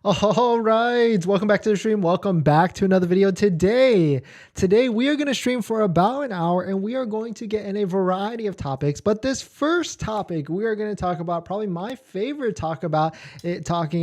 All right, welcome back to the stream. Welcome back to another video. Today we are going to stream for about an hour and we are going to get in a variety of topics. But this first topic we are going to talk about, probably my favorite talking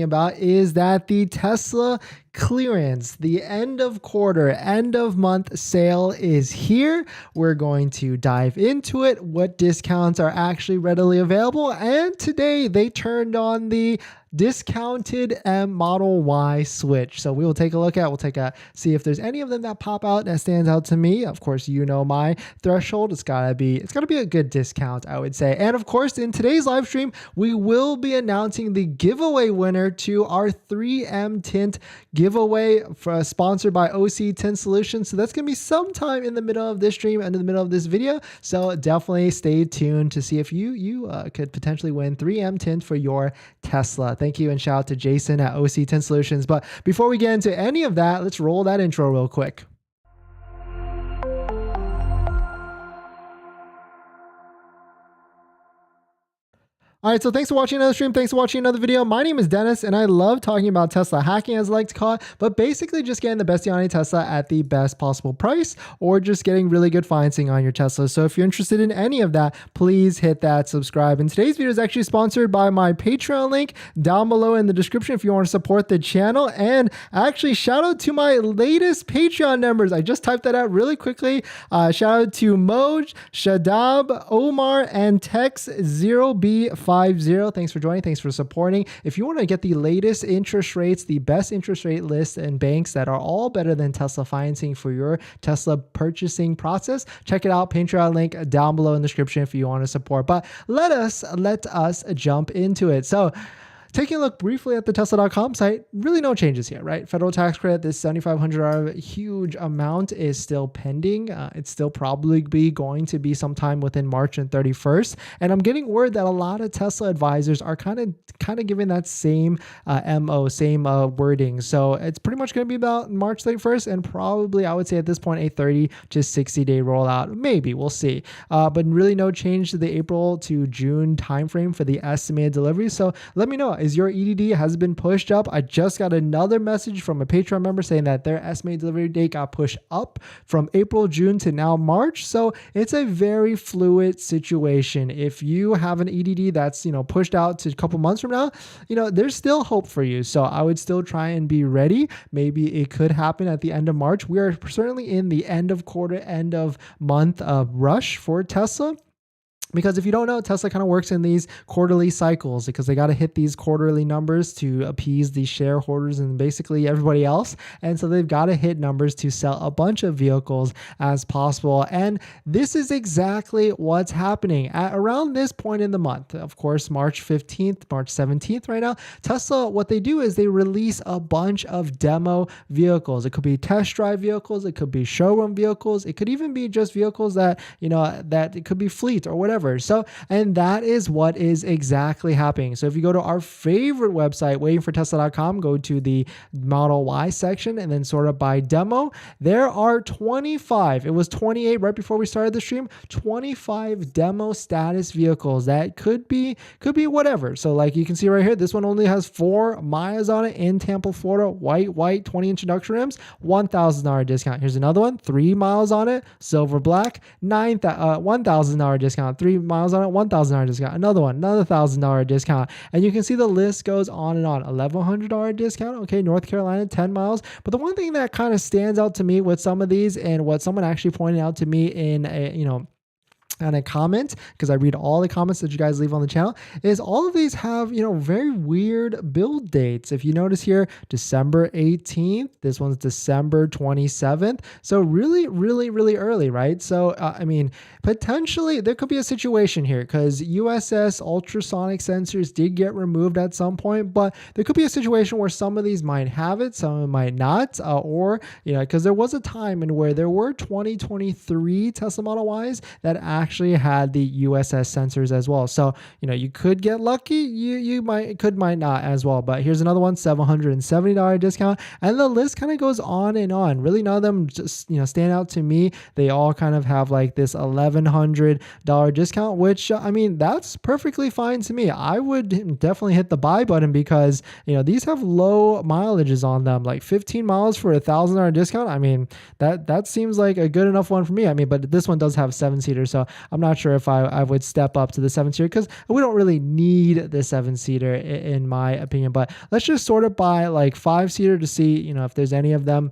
about is that the Tesla clearance, the end of quarter, end of month sale is here. We're going to dive into it, what discounts are actually readily available. And today they turned on the discounted M Model Y switch. So we will take a look at, see if there's any of them that pop out that stands out to me. Of course, you know my threshold. It's gotta be a good discount, I would say. And of course, in today's live stream, we will be announcing the giveaway winner to our 3M tint giveaway sponsored by OC Tint Solutions. So that's gonna be sometime in the middle of this stream and in the middle of this video. So definitely stay tuned to see if you could potentially win 3M tint for your Tesla. Thank you and shout out to Jason at OC Tint Solutions. But before we get into any of that, let's roll that intro real quick. All right, so thanks for watching another stream. Thanks for watching another video. My name is Dennis, and I love talking about Tesla hacking, as I like to call it, but basically just getting the best deal on a Tesla at the best possible price, or just getting really good financing on your Tesla. So if you're interested in any of that, please hit that subscribe. And today's video is actually sponsored by my Patreon link down below in the description if you want to support the channel. And actually, shout out to my latest Patreon members. I just typed that out really quickly. Shout out to Moj, Shadab, Omar, and Tex0B50. Thanks for joining. Thanks for supporting. If you want to get the latest interest rates, the best interest rate lists and banks that are all better than Tesla financing for your Tesla purchasing process, check it out. Patreon link down below in the description if you want to support. But let us jump into it. So taking a look briefly at the Tesla.com site, really no changes here, right? Federal tax credit, this $7,500 huge amount is still pending. It's still probably going to be sometime within March and 31st. And I'm getting word that a lot of Tesla advisors are kind of giving that same wording. So it's pretty much going to be about March 31st and probably, I would say at this point, a 30 to 60-day rollout. Maybe, we'll see. But really no change to the April to June timeframe for the estimated delivery. So let me know. Is your EDD has been pushed up? I just got another message from a Patreon member saying that their estimated delivery date got pushed up from April, June to now March. So it's a very fluid situation. If you have an EDD that's, pushed out to a couple months from now, there's still hope for you. So I would still try and be ready. Maybe it could happen at the end of March. We are certainly in the end of quarter, end of month rush for Tesla. Because if you don't know, Tesla kind of works in these quarterly cycles because they got to hit these quarterly numbers to appease the shareholders and basically everybody else. And so they've got to hit numbers to sell a bunch of vehicles as possible. And this is exactly what's happening at around this point in the month. Of course, March 15th, March 17th right now, Tesla, what they do is they release a bunch of demo vehicles. It could be test drive vehicles. It could be showroom vehicles. It could even be just vehicles that, that it could be fleet or whatever. So, and that is what is exactly happening. So if you go to our favorite website, waitingfortesla.com, go to the Model Y section and then sort of by demo, there are 25. It was 28 right before we started the stream, 25 demo status vehicles that could be whatever. So like you can see right here, this one only has 4 miles on it in Tampa, Florida, white, 20-inch induction rims, $1,000 discount. Here's another one, 3 miles on it, silver black, $1,000 discount, 3 miles on it, $1,000 discount. Another one, another $1,000 discount. And you can see the list goes on and on. $1,100 discount. Okay, North Carolina, 10 miles. But the one thing that kind of stands out to me with some of these and what someone actually pointed out to me in a, and a comment, because I read all the comments that you guys leave on the channel, is all of these have, very weird build dates. If you notice here, December 18th, this one's December 27th. So really, really, really early, right? So, potentially there could be a situation here because USS ultrasonic sensors did get removed at some point, but there could be a situation where some of these might have it, some of them might not, or, because there was a time in where there were 2023 Tesla Model Ys that actually actually had the USS sensors as well. So, you could get lucky. You might not as well. But here's another one, $770 discount. And the list kind of goes on and on. Really, none of them just, stand out to me. They all kind of have like this $1,100 discount, which, that's perfectly fine to me. I would definitely hit the buy button because, these have low mileages on them, like 15 miles for $1,000 discount. That seems like a good enough one for me. But this one does have 7-seater, so I'm not sure if I would step up to the 7-seater because we don't really need the 7-seater in my opinion. But let's just sort it by like 5-seater to see, if there's any of them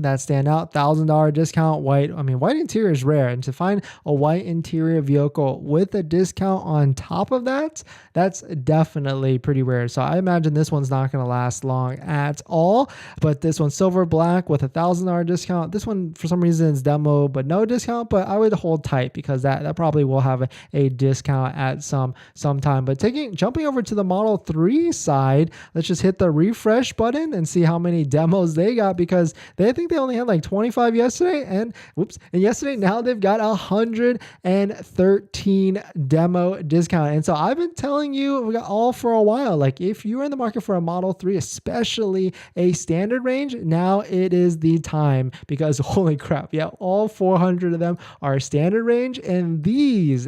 that stand out. $1,000 discount, white. White interior is rare, and to find a white interior vehicle with a discount on top of that, that's definitely pretty rare. So I imagine this one's not going to last long at all. But this one, silver black with $1,000 discount. This one for some reason is demo but no discount, but I would hold tight because that probably will have a discount at some time. But jumping over to the Model 3 side, let's just hit the refresh button and see how many demos they got, because I think they only had like 25 yesterday, and yesterday now they've got 113 demo discount. And so I've been telling you all for a while, like if you're in the market for a Model 3, especially a standard range, now it is the time, because holy crap, yeah, all 400 of them are standard range, and these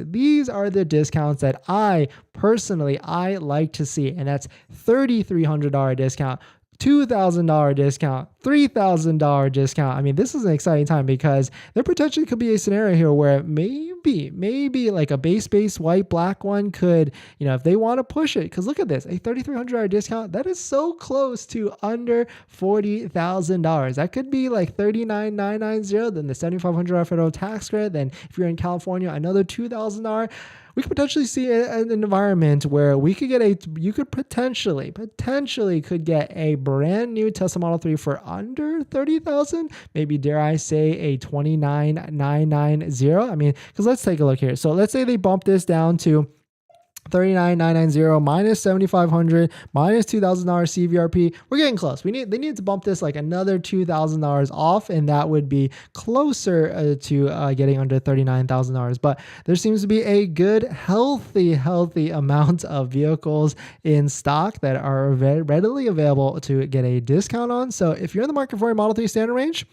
are the discounts that I personally like to see, and that's $3,300 discount, $2,000 discount, $3,000 discount. This is an exciting time because there potentially could be a scenario here where maybe like a base white black one could, if they want to push it, because look at this, a $3,300 discount, that is so close to under $40,000. That could be like $39,990, then the $7,500 federal tax credit. Then if you're in California, another $2,000. We could potentially see an environment where you could potentially could get a brand new Tesla Model 3 for under $30,000, maybe dare I say a $29,990. Because let's take a look here. So let's say they bump this down to $39,990 minus $7,500 minus $2,000 CVRP. We're getting close. They need to bump this like another $2,000 off, and that would be closer to getting under $39,000. But there seems to be a good, healthy amount of vehicles in stock that are very readily available to get a discount on. So if you're in the market for a Model 3 standard range,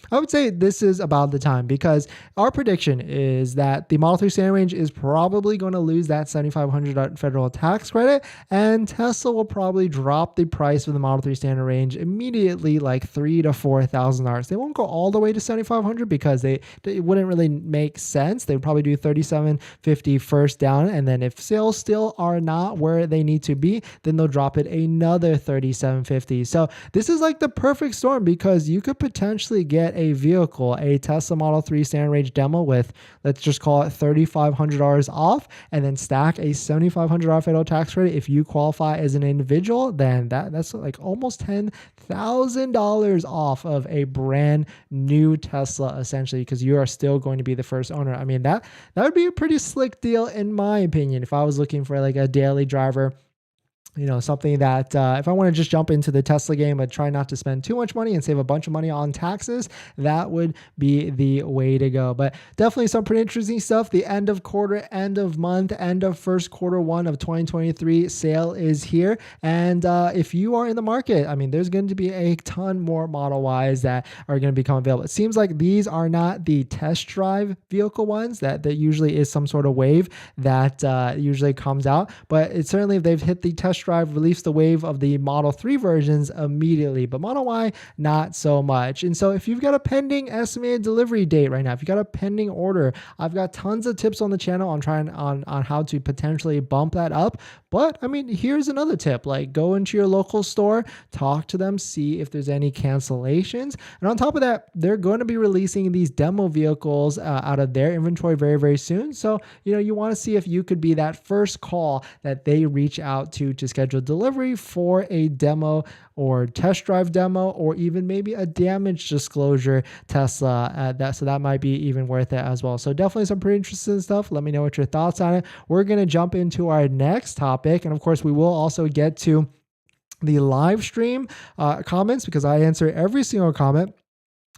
I would say this is about the time, because our prediction is that the Model 3 standard range is probably going to lose that $7,500 federal tax credit, and Tesla will probably drop the price for the Model 3 standard range immediately, like $3,000 to $4,000. They won't go all the way to $7,500 because it wouldn't really make sense. They would probably do $3,750 first down, and then if sales still are not where they need to be, then they'll drop it another $3,750. So this is like the perfect storm, because you could potentially get a vehicle, a Tesla Model 3 standard range demo with, let's just call it $3,500 off, and then stack a $7,500 federal tax credit. If you qualify as an individual, then that's like almost $10,000 off of a brand new Tesla, essentially, because you are still going to be the first owner. That would be a pretty slick deal in my opinion if I was looking for like a daily driver. Something that if I want to just jump into the Tesla game but try not to spend too much money and save a bunch of money on taxes, that would be the way to go. But definitely some pretty interesting stuff. The end of quarter, end of month, end of first quarter one of 2023 sale is here. And if you are in the market, there's going to be a ton more Model Ys that are going to become available. It seems like these are not the test drive vehicle ones that usually is some sort of wave that usually comes out. But it's certainly, if they've hit the test drive, release the wave of the Model 3 versions immediately, but Model Y, not so much. And so if you've got a pending estimated delivery date right now, if you've got a pending order, I've got tons of tips on the channel on how to potentially bump that up. But here's another tip, like go into your local store, talk to them, see if there's any cancellations. And on top of that, they're going to be releasing these demo vehicles out of their inventory very, very soon. So, you want to see if you could be that first call that they reach out to schedule delivery for a demo or test drive demo, or even maybe a damage disclosure Tesla. So that might be even worth it as well. So definitely some pretty interesting stuff. Let me know what your thoughts on it. We're going to jump into our next topic. And of course, we will also get to the live stream comments, because I answer every single comment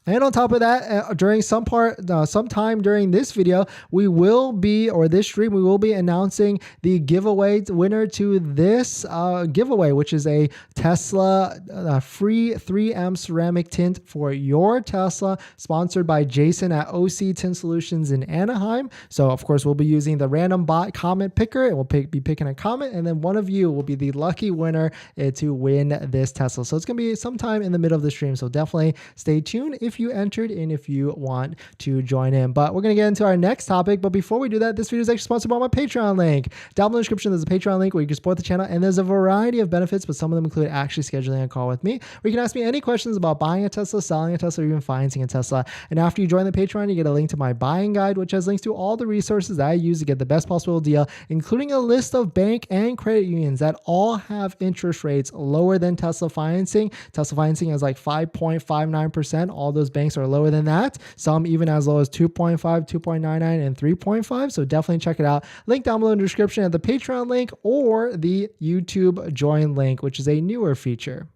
And on top of that, during sometime during this video, this stream, we will be announcing the giveaway winner to this giveaway, which is a Tesla free 3M ceramic tint for your Tesla, sponsored by Jason at OC Tint Solutions in Anaheim. So of course, we'll be using the random bot comment picker, and we'll be picking a comment, and then one of you will be the lucky winner to win this Tesla. So it's going to be sometime in the middle of the stream. So definitely stay tuned if you entered and if you want to join in. But we're going to get into our next topic. But before we do that, this video is actually sponsored by my Patreon link. Down below in the description, there's a Patreon link where you can support the channel, and there's a variety of benefits, but some of them include actually scheduling a call with me, where you can ask me any questions about buying a Tesla, selling a Tesla, or even financing a Tesla. And after you join the Patreon, you get a link to my buying guide, which has links to all the resources that I use to get the best possible deal, including a list of bank and credit unions that all have interest rates lower than Tesla financing. Tesla financing is like 5.59%. All those banks are lower than that. Some even as low as 2.5, 2.99, and 3.5. So definitely check it out. Link down below in the description at the Patreon link or the YouTube join link, which is a newer feature.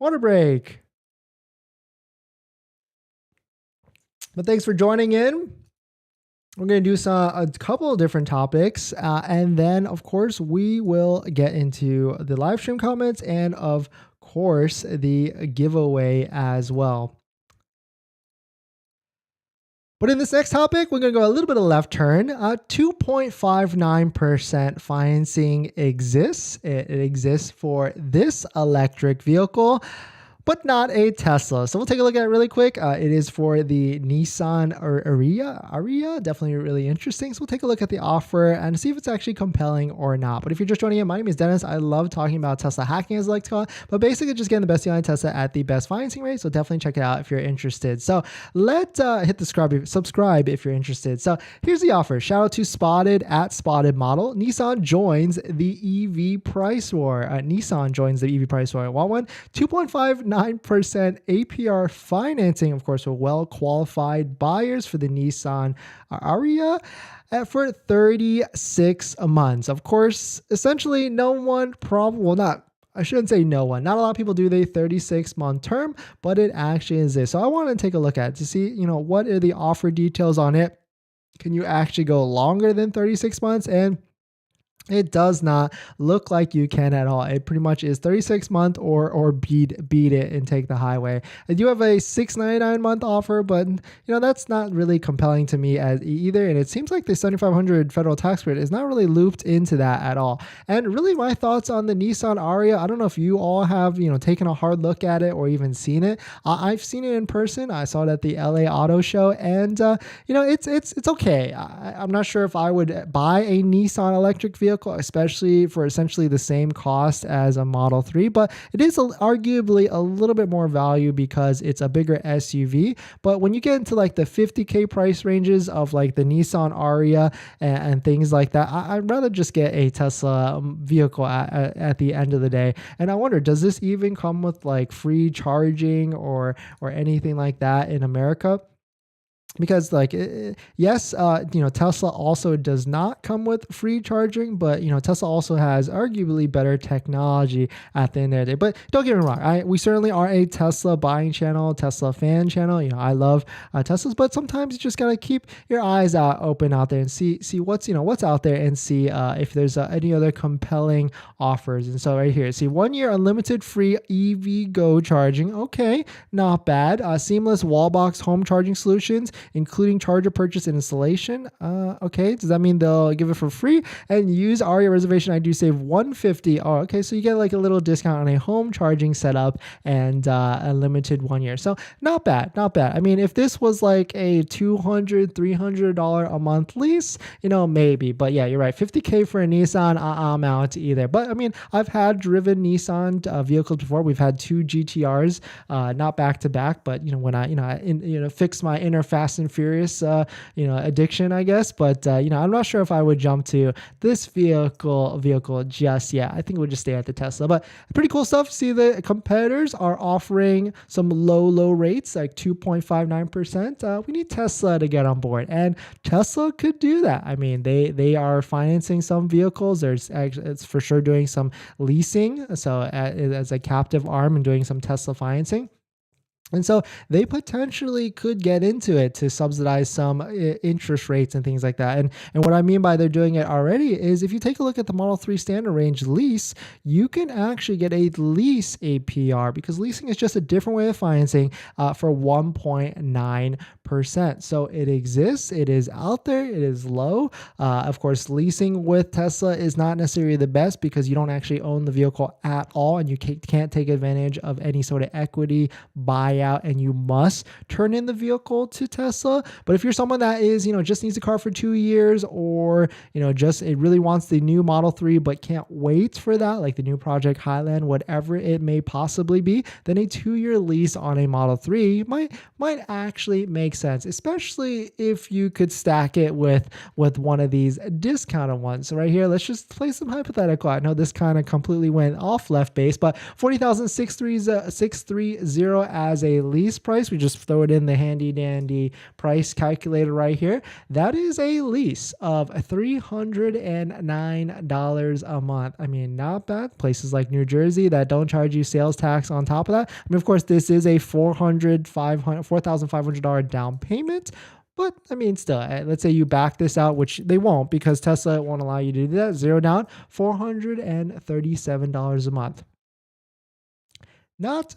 Water break. But thanks for joining in. We're going to do a couple of different topics, and then of course we will get into the live stream comments and of course the giveaway as well. But in this next topic, we're going to go a little bit of left turn. 2.59% financing exists. It exists for this electric vehicle, but not a Tesla. So we'll take a look at it really quick. It is for the Nissan Ariya. Definitely really interesting. So we'll take a look at the offer and see if it's actually compelling or not. But if you're just joining in, my name is Dennis. I love talking about Tesla hacking, as I like to call it, but basically just getting the best deal on Tesla at the best financing rate. So definitely check it out if you're interested. So let's hit the subscribe if you're interested. So here's the offer. Shout out to Spotted at Spotted Model. Nissan joins the EV price war. Nissan joins the EV price war. Want one? 2.59% APR financing, of course, for well-qualified buyers for the Nissan Ariya for 36 months. Of course, essentially no one I shouldn't say no one. Not a lot of people do the 36-month term, but it actually is this. So I want to take a look at it to see, what are the offer details on it. Can you actually go longer than 36 months? And it does not look like you can at all. It pretty much is 36 month or beat it and take the highway. I do have a $699 month offer, but that's not really compelling to me as either. And it seems like the $7,500 federal tax credit is not really looped into that at all. And really my thoughts on the Nissan Ariya, I don't know if you all have, taken a hard look at it or even seen it. I've seen it in person. I saw it at the LA Auto Show, and it's okay. I'm not sure if I would buy a Nissan electric vehicle, especially for essentially the same cost as a Model 3, but it is arguably a little bit more value because it's a bigger SUV. But when you get into like the $50K price ranges of like the Nissan Ariya and things like that, I'd rather just get a Tesla vehicle at the end of the day. And I wonder, does this even come with like free charging or anything like that in America? Because yes, Tesla also does not come with free charging, but Tesla also has arguably better technology at the end of the day. But don't get me wrong, we certainly are a Tesla buying channel, Tesla fan channel. I love Teslas, but sometimes you just gotta keep your eyes open out there and see what's out there and see if there's any other compelling offers. And so right here, see 1 year unlimited free EV Go charging. Okay, not bad. Seamless wall box home charging solutions, including charger purchase and installation. Okay, does that mean they'll give it for free? And use Ariya reservation, I do save $150. Oh, okay, so you get like a little discount on a home charging setup and a limited 1 year. So not bad, not bad. I mean, if this was like a $200, $300 a month lease, maybe. But yeah, you're right. $50K for a Nissan, I'm out either. But I mean, I've had driven Nissan vehicles before. We've had two GTRs, not back to back, but when I fix my inner Fast and Furious addiction, I guess. But I'm not sure if I would jump to this vehicle just yet. I think we'll just stay at the Tesla. But pretty cool stuff. See, the competitors are offering some low rates, like 2.59%. We need Tesla to get on board, and Tesla could do that. I mean, they are financing some vehicles. It's for sure doing some leasing, so as a captive arm and doing some Tesla financing. And so they potentially could get into it to subsidize some interest rates and things like that. And what I mean by they're doing it already is if you take a look at the Model 3 standard range lease, you can actually get a lease APR because leasing is just a different way of financing for 1.9%. So it exists, it is out there, it is low. Of course, leasing with Tesla is not necessarily the best because you don't actually own the vehicle at all and you can't take advantage of any sort of equity buyout, and you must turn in the vehicle to Tesla. But if you're someone that is, just needs a car for 2 years, or, just it really wants the new Model 3 but can't wait for that, like the new Project Highland, whatever it may possibly be, then a 2-year lease on a Model 3 might actually make sense, especially if you could stack it with one of these discounted ones. So right here, let's just play some hypothetical. I know this kind of completely went off left base, but 40,630 as a lease price. We just throw it in the handy dandy price calculator right here. That is a lease of $309 a month. I mean, not bad. Places like New Jersey that don't charge you sales tax on top of that. I mean, of course, this is a $4,500 down payment. But I mean, still, let's say you back this out, which they won't because Tesla won't allow you to do that. Zero down, $437 a month. Not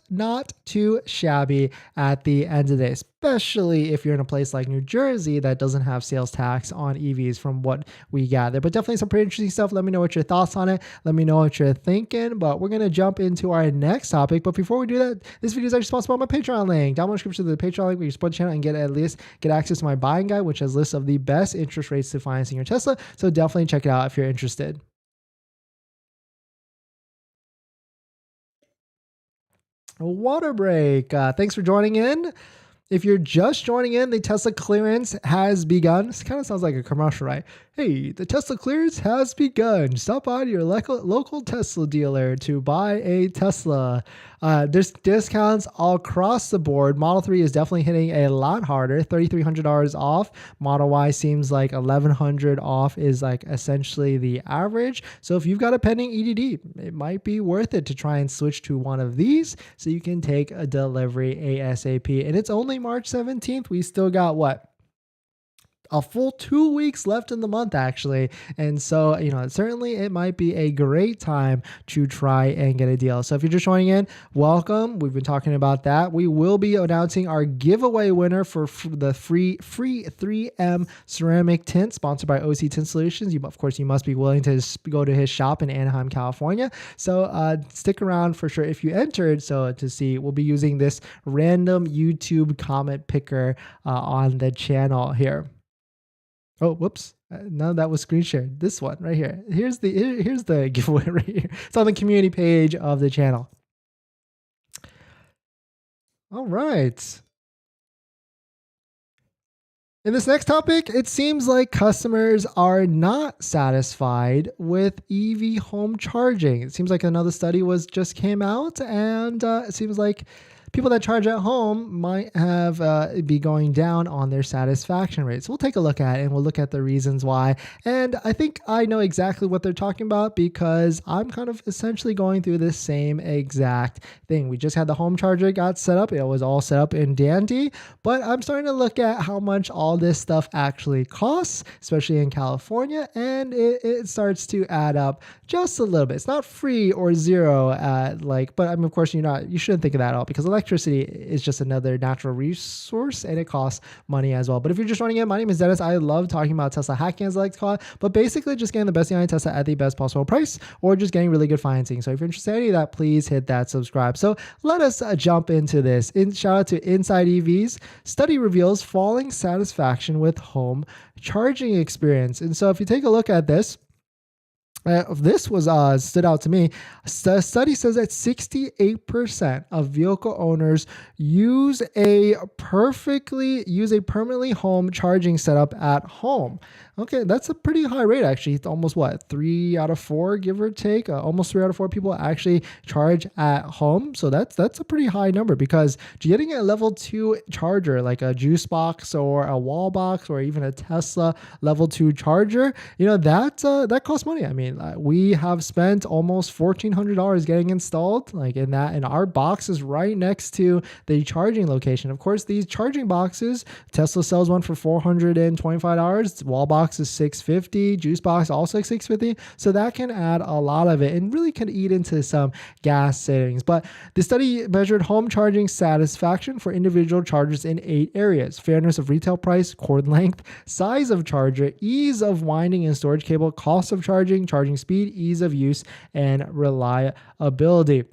too shabby at the end of the day, especially if you're in a place like New Jersey that doesn't have sales tax on EVs from what we gather. But definitely some pretty interesting stuff. Let me know what your thoughts on it. Let me know what you're thinking. But we're going to jump into our next topic. But before we do that, this video is actually sponsored by my Patreon link. Down in the description to the Patreon link where you support the channel and get access to my buying guide, which has lists of the best interest rates to financing your Tesla. So definitely check it out if you're interested. Water break. Thanks for joining in. If you're just joining in, the Tesla clearance has begun. This kind of sounds like a commercial, right? Hey, the Tesla clearance has begun. Stop by to your local Tesla dealer to buy a Tesla. There's discounts all across the board. Model 3 is definitely hitting a lot harder. $3,300 off. Model Y seems like $1,100 off is like essentially the average. So if you've got a pending EDD, it might be worth it to try and switch to one of these so you can take a delivery ASAP. And it's only March 17th. We still got what? A full 2 weeks left in the month, actually. And so, certainly it might be a great time to try and get a deal. So if you're just joining in, welcome. We've been talking about that. We will be announcing our giveaway winner for the free 3M ceramic tint sponsored by OC Tint Solutions. Of course, you must be willing to go to his shop in Anaheim, California. So stick around for sure if you entered. So to see, we'll be using this random YouTube comment picker on the channel here. Oh, whoops. No, that was screen shared. This one right here. Here's the giveaway right here. It's on the community page of the channel. All right. In this next topic, it seems like customers are not satisfied with EV home charging. It seems like another study just came out, and it seems like people that charge at home might have be going down on their satisfaction rate. So we'll take a look at it and we'll look at the reasons why. And I think I know exactly what they're talking about because I'm kind of essentially going through the same exact thing. We just had the home charger got set up. It was all set up in dandy, but I'm starting to look at how much all this stuff actually costs, especially in California, and it starts to add up just a little bit. It's not free or zero, but I mean, of course, you shouldn't think of that at all because electricity is just another natural resource and it costs money as well. But if you're just joining in, my name is Dennis. I love talking about Tesla hacking, as I like to call it, but basically just getting the best deal on Tesla at the best possible price or just getting really good financing. So if you're interested in any of that, please hit that subscribe. So let us jump into this. Shout out to Inside EVs. Study reveals falling satisfaction with home charging experience. And so if you take a look at this, this was stood out to me. The study says that 68% of vehicle owners use a permanently home charging setup at home. Okay, that's a pretty high rate actually. It's almost what, 3 out of 4, give or take. Almost 3 out of 4 people actually charge at home. So that's a pretty high number, because getting a level 2 charger like a juice box or a wall box or even a Tesla level 2 charger, that costs money. I mean, we have spent almost $1,400 getting installed like in that, and our box is right next to the charging location. Of course, these charging boxes, Tesla sells one for $425. Wall box is $650. Juice box also $650. So that can add a lot of it and really can eat into some gas savings. But the study measured home charging satisfaction for individual chargers in 8 areas: fairness of retail price, cord length, size of charger, ease of winding and storage cable, cost of charging, charging speed, ease of use, and reliability.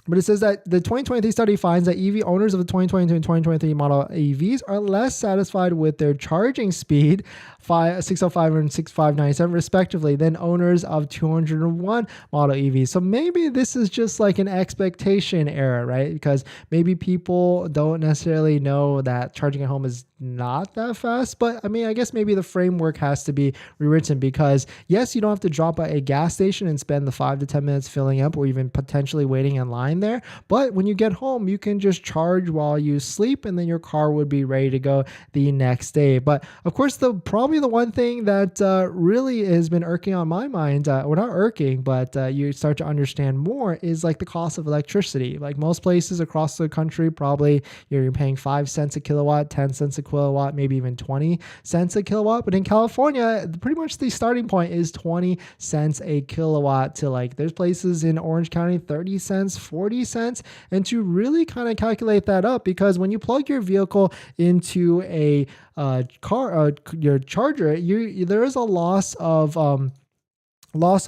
But it says that the 2023 study finds that EV owners of the 2022 and 2023 model EVs are less satisfied with their charging speed, 605 and 6597 respectively, than owners of 201 model EVs. So maybe this is just like an expectation error, right? Because maybe people don't necessarily know that charging at home is not that fast. But I mean, I guess maybe the framework has to be rewritten, because yes, you don't have to drop at a gas station and spend the 5 to 10 minutes filling up or even potentially waiting in line there. But when you get home, you can just charge while you sleep, and then your car would be ready to go the next day. But of course, probably the one thing that really has been irking on my mind, well, not irking, but you start to understand more, is like the cost of electricity. Like most places across the country, probably you're paying 5 cents a kilowatt, 10 cents a kilowatt, maybe even 20 cents a kilowatt. But in California, pretty much the starting point is 20 cents a kilowatt, to like there's places in Orange County 30 cents, 40 cents. And to really kind of calculate that up, because when you plug your vehicle into a your charger, there is a loss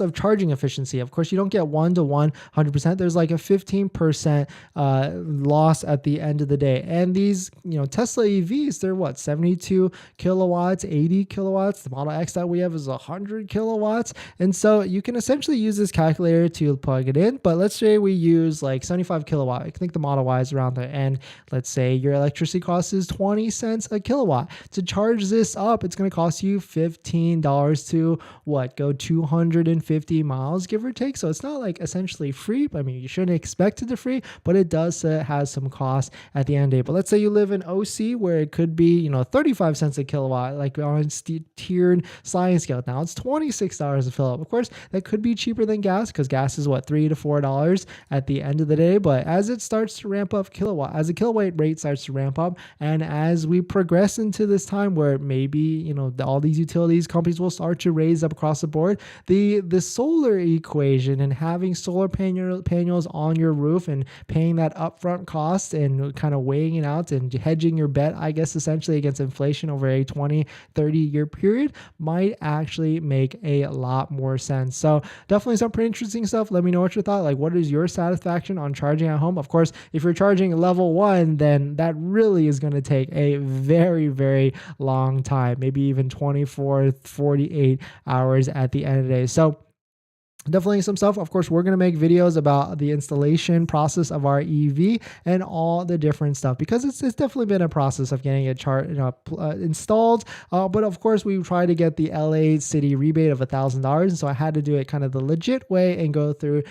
of charging efficiency. Of course, you don't get 1-to-1 100%. There's like a 15% loss at the end of the day. And these, Tesla EVs, they're what, 72 kilowatts, 80 kilowatts. The Model X that we have is 100 kilowatts. And so you can essentially use this calculator to plug it in. But let's say we use like 75 kilowatt. I think the Model Y is around there. And let's say your electricity cost is 20 cents a kilowatt. To charge this up, it's going to cost you $15 to go 250 miles, give or take. So it's not like essentially free. I mean, you shouldn't expect it to free, but it does have some cost at the end of the day. But let's say you live in OC, where it could be 35 cents a kilowatt, like on a tiered sliding scale. Now it's $26 to fill up. Of course, that could be cheaper than gas, because gas is what, $3 to $4 at the end of the day. But as it starts to ramp up as the kilowatt rate starts to ramp up, and as we progress into this time where maybe all these utilities companies will start to raise up across the board, the solar equation and having solar panels on your roof and paying that upfront cost and kind of weighing it out and hedging your bet, I guess, essentially against inflation over a 20-30 year period might actually make a lot more sense. So definitely some pretty interesting stuff. Let me know what you thought. Like, what is your satisfaction on charging at home? Of course, if you're charging level 1, then that really is going to take a very, very long time, maybe even 24, 48 hours at the end of the day. So definitely some stuff. Of course, we're going to make videos about the installation process of our EV and all the different stuff, because it's definitely been a process of getting it installed. But of course, we try to get the LA city rebate of $1,000. And so I had to do it kind of the legit way and go through,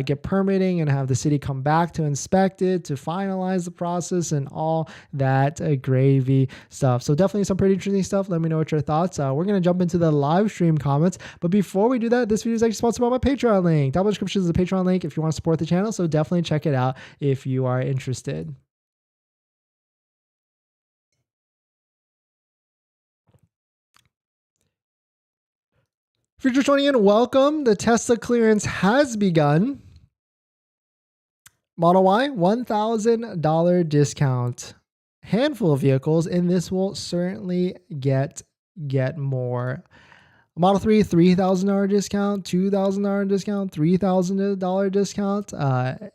get permitting and have the city come back to inspect it, to finalize the process and all that gravy stuff. So definitely some pretty interesting stuff. Let me know what your thoughts are. We're going to jump into the live stream comments. But before we do that, this video is actually sponsored by my Patreon link. Down in the description is the Patreon link if you want to support the channel. So definitely check it out if you are interested. If you're just joining in, welcome. The Tesla clearance has begun. Model Y, $1,000 discount. Handful of vehicles, and this will certainly get more. Model 3, $3,000 discount, $2,000 discount, $3,000 discount.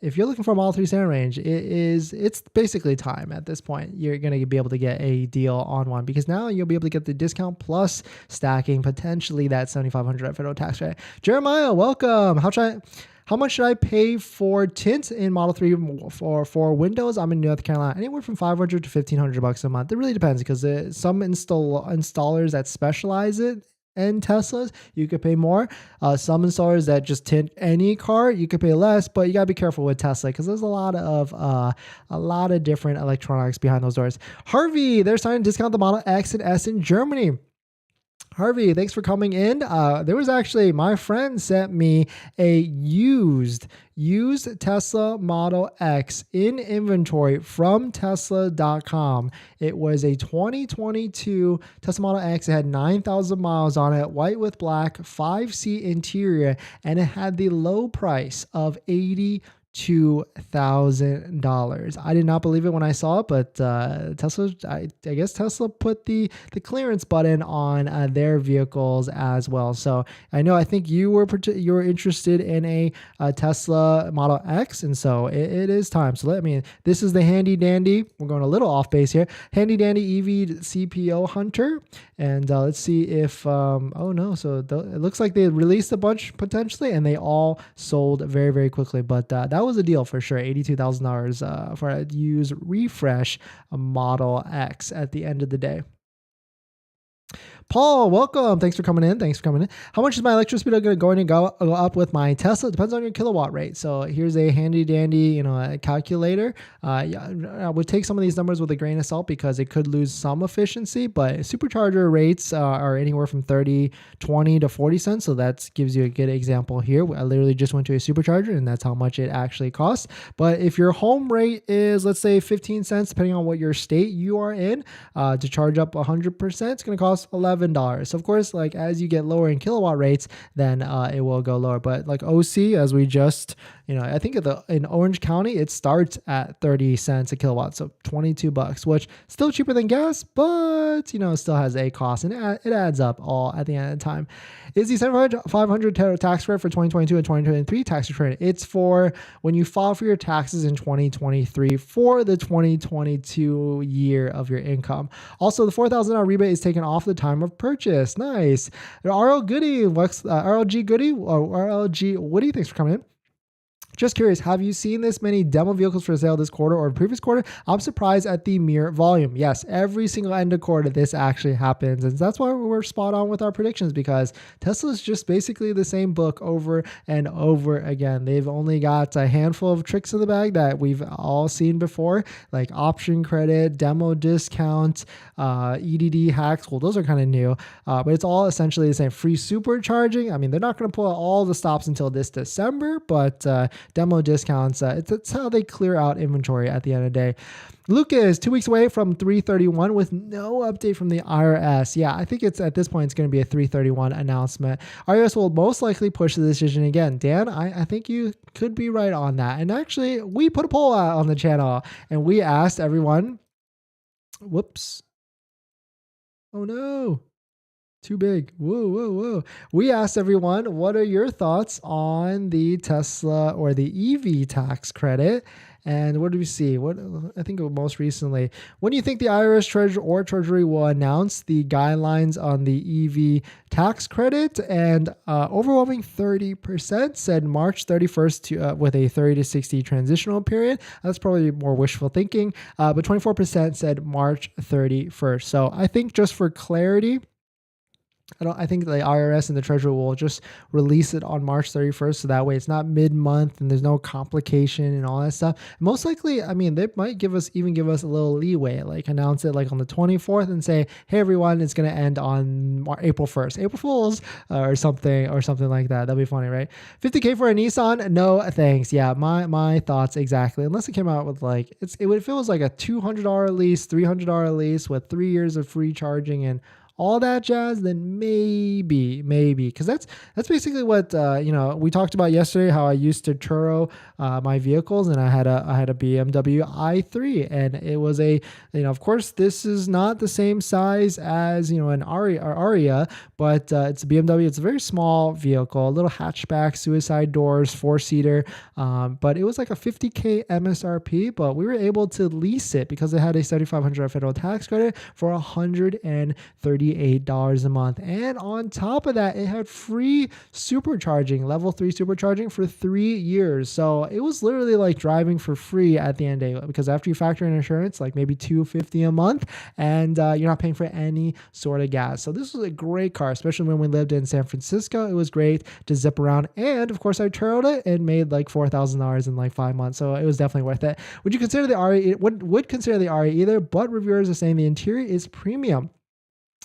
If you're looking for a Model 3 standard range, it's basically time at this point. You're going to be able to get a deal on one, because now you'll be able to get the discount plus stacking potentially that $7,500 federal tax credit. Jeremiah, welcome. How much should I pay for tint in Model 3 for Windows? I'm in North Carolina. Anywhere from $500 to $1,500 a month. It really depends because some installers that specialize it in Teslas, you could pay more. Some installers that just tint any car, you could pay less, but you gotta be careful with Tesla because there's a lot of different electronics behind those doors. Harvey, they're starting to discount the Model X and S in Germany. Harvey, thanks for coming in. There was actually, my friend sent me a used Tesla Model X in inventory from Tesla.com. It was a 2022 Tesla Model X. It had 9,000 miles on it, white with black, 5-seat interior, and it had the low price of $82,000. I did not believe it when I saw it, but Tesla, I guess Tesla put the clearance button on their vehicles as well. So I think you were interested in a Tesla Model X, and so it is time. So this is the handy dandy. We're going a little off base here. Handy dandy EV CPO Hunter, and let's see if oh no, so it looks like they released a bunch potentially, and they all sold very, very quickly. But that was a deal for sure. $82,000 for a used refresh Model X at the end of the day. Paul, welcome. Thanks for coming in. How much is my electricity bill going to go up with my Tesla? It depends on your kilowatt rate. So here's a handy dandy, calculator. I would take some of these numbers with a grain of salt because it could lose some efficiency, but supercharger rates are anywhere from 20 to 40 cents. So that gives you a good example here. I literally just went to a supercharger and that's how much it actually costs. But if your home rate is, let's say 15 cents, depending on what your state you are in, to charge up 100%, it's going to cost $11. So of course, like as you get lower in kilowatt rates, then it will go lower. But like OC, as we just, I think in Orange County, it starts at 30 cents a kilowatt. So $22, which still cheaper than gas, but it still has a cost and it adds up all at the end of the time. Is the $7,500 tax credit for 2022 and 2023 tax return? It's for when you file for your taxes in 2023 for the 2022 year of your income. Also, the $4,000 rebate is taken off the time of purchase. Nice. RLG Goody, Woody, thanks for coming in. Just curious, have you seen this many demo vehicles for sale this quarter or previous quarter? I'm surprised at the mere volume. Yes, every single end of quarter, this actually happens. And that's why we're spot on with our predictions, because Tesla's just basically the same book over and over again. They've only got a handful of tricks in the bag that we've all seen before, like option credit, demo discount, EDD hacks. Well, those are kind of new, but it's all essentially the same. Free supercharging. I mean, they're not going to pull out all the stops until this December, but demo discounts, it's how they clear out inventory at the end of the day. Lucas, 2 weeks away from 331 with no update from the IRS. Yeah, I think at this point, it's going to be a 331 announcement. IRS will most likely push the decision again. Dan, I think you could be right on that. And actually, we put a poll out on the channel and we asked everyone, whoops. Oh no. Too big. Whoa. We asked everyone, what are your thoughts on the Tesla or the EV tax credit? And what do we see? I think most recently, when do you think the IRS Treasury will announce the guidelines on the EV tax credit? And overwhelming 30% said March 31st with a 30 to 60 transitional period. That's probably more wishful thinking, but 24% said March 31st. So I think just for clarity, I think the IRS and the Treasury will just release it on March 31st. So that way it's not mid-month and there's no complication and all that stuff. Most likely, I mean, they might give us a little leeway, like announce it like on the 24th and say, hey, everyone, it's going to end on April 1st, April Fool's or something like that. That'd be funny, right? 50K for a Nissan? No, thanks. Yeah, my thoughts exactly. Unless it came out with like, if it was like a $200 lease, $300 lease with 3 years of free charging and all that jazz, then maybe, because that's basically what we talked about yesterday. How I used to Turo my vehicles, and I had a BMW i3, and it was of course this is not the same size as an Aria, but it's a BMW. It's a very small vehicle, a little hatchback, suicide doors, 4-seater, but it was like a $50K MSRP, but we were able to lease it because it had a $7,500 federal tax credit for $138 $38 a month. And on top of that, it had free supercharging, level 3 supercharging for 3 years. So it was literally like driving for free at the end of the day, because after you factor in insurance, like maybe $250 a month, and you're not paying for any sort of gas. So this was a great car, especially when we lived in San Francisco. It was great to zip around. And of course, I turtled it and made like $4,000 in like 5 months. So it was definitely worth it. Would you consider the RE? Would consider the RE either, but reviewers are saying the interior is premium.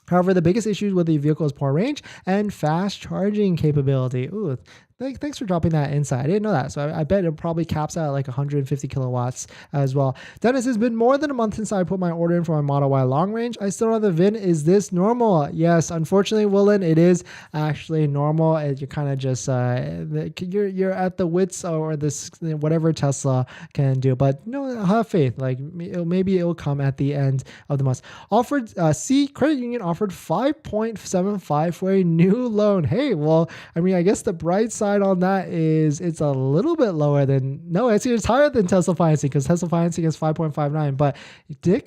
However, the biggest issues with the vehicle is poor range and fast charging capability. Ooh, thanks for dropping that insight. I didn't know that. So I bet it probably caps out at like 150 kilowatts as well. Dennis, it's been more than a month since I put my order in for my Model Y long range. I still don't have the VIN. Is this normal? Yes, unfortunately, Willen, it is actually normal. You're kind of just, you're at the wits or this, whatever Tesla can do. But no, have faith. Like maybe it will come at the end of the month. Offered, credit union offered 5.75 for a new loan. Hey, well, I mean, I guess the bright side on that is it's a little bit lower than, no, it's higher than Tesla financing, because Tesla financing is 5.59. But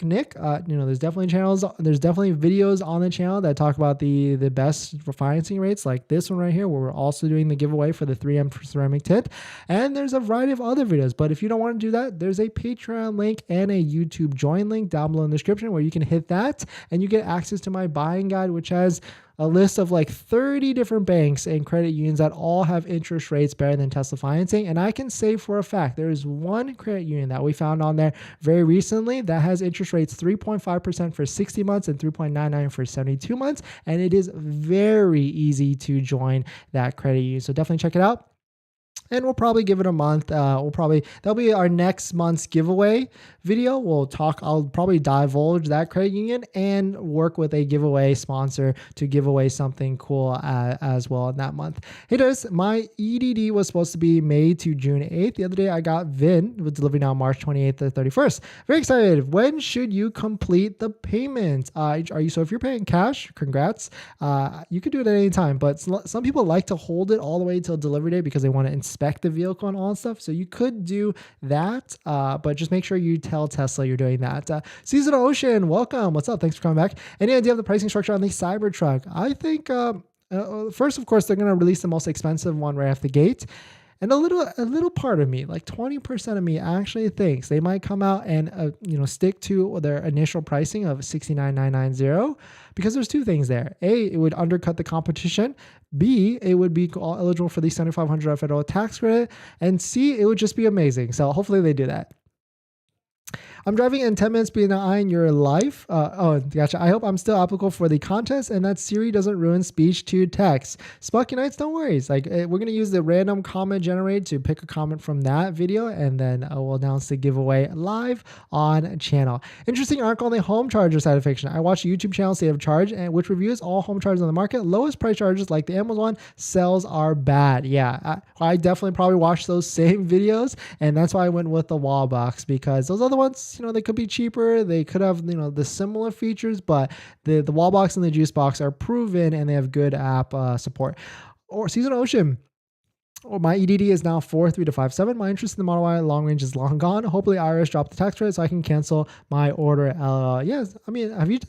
Nick, there's definitely there's definitely videos on the channel that talk about the best financing rates, like this one right here, where we're also doing the giveaway for the 3M ceramic tint. And there's a variety of other videos. But if you don't want to do that, there's a Patreon link and a YouTube join link down below in the description, where you can hit that and you get access to my buying guide, which has a list of like 30 different banks and credit unions that all have interest rates better than Tesla financing. And I can say for a fact, there is one credit union that we found on there very recently that has interest rates 3.5% for 60 months and 3.99 for 72 months. And it is very easy to join that credit union. So definitely check it out. And we'll probably give it a month. That'll be our next month's giveaway video. I'll probably divulge that credit union and work with a giveaway sponsor to give away something cool as well in that month. Hey guys, my EDD was supposed to be May to June 8th. The other day I got VIN with delivery now March 28th to 31st. Very excited. When should you complete the payment? So if you're paying cash, congrats. You could do it at any time, but some people like to hold it all the way till delivery day because they want to inspect the vehicle and all that stuff. So you could do that, but just make sure you tell Tesla you're doing that. Seasonal Ocean, welcome. What's up? Thanks for coming back. Any idea of the pricing structure on the Cybertruck? I think first, of course, they're going to release the most expensive one right off the gate. And a little part of me, like 20% of me, actually thinks they might come out and stick to their initial pricing of $69,990, because there's two things there. A, it would undercut the competition. B, it would be eligible for the $7,500 federal tax credit. And C, it would just be amazing. So hopefully they do that. I'm driving in 10 minutes behind your life. Oh, gotcha. I hope I'm still applicable for the contest and that Siri doesn't ruin speech to text. Spucky Nights, don't worry. Like, we're going to use the random comment generator to pick a comment from that video, and then we'll announce the giveaway live on channel. Interesting article on the home charger side of fiction. I watched a YouTube channel, State of Charge, and which reviews all home chargers on the market. Lowest price chargers like the Amazon cells are bad. Yeah, I definitely probably watched those same videos, and that's why I went with the wall box, because those other ones, they could be cheaper. They could have, the similar features, but the wall box and the juice box are proven and they have good app support. Or Seasonal Ocean. My EDD is now 43257. My interest in the Model Y long range is long gone. Hopefully IRS dropped the tax credit so I can cancel my order. Yes, I mean, have you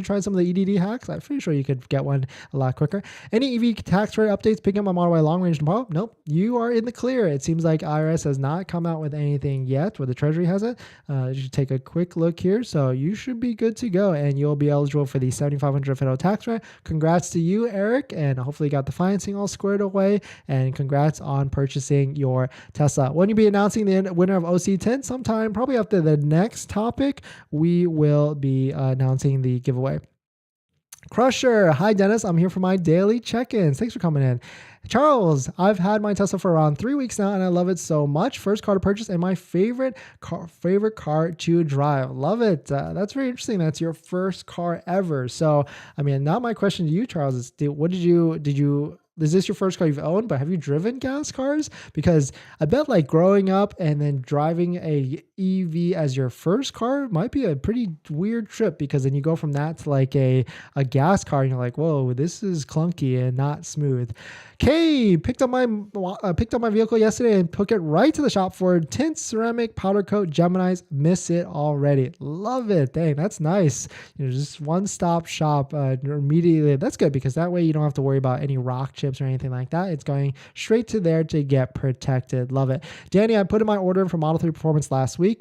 tried some of the EDD hacks? I'm pretty sure you could get one a lot quicker. Any EV tax credit updates picking up my Model Y long range tomorrow? Nope, you are in the clear. It seems like IRS has not come out with anything yet, where the Treasury hasn't. You should take a quick look here. So you should be good to go, and you'll be eligible for the $7,500 federal tax credit. Congrats to you, Eric, and hopefully you got the financing all squared away. And congrats on purchasing your Tesla. When you be announcing the winner of OC10, sometime probably after the next topic, we will be announcing the giveaway. Crusher, hi Dennis, I'm here for my daily check-ins. Thanks for coming in. Charles, I've had my Tesla for around 3 weeks now and I love it so much. First car to purchase and my favorite car to drive. Love it. That's very interesting. That's your first car ever. So, I mean, now my question to you, Charles, is did you is this your first car you've owned, but have you driven gas cars? Because I bet like growing up and then driving a EV as your first car might be a pretty weird trip, because then you go from that to like a gas car and you're like, whoa, this is clunky and not smooth. Kay picked up my vehicle yesterday and took it right to the shop for tint, ceramic, powder coat, Geminis. Miss it already. Love it. Dang, that's nice. Just one-stop shop immediately. That's good, because that way you don't have to worry about any rock chips or anything like that. It's going straight to there to get protected. Love it. Danny, I put in my order for Model 3 Performance last week.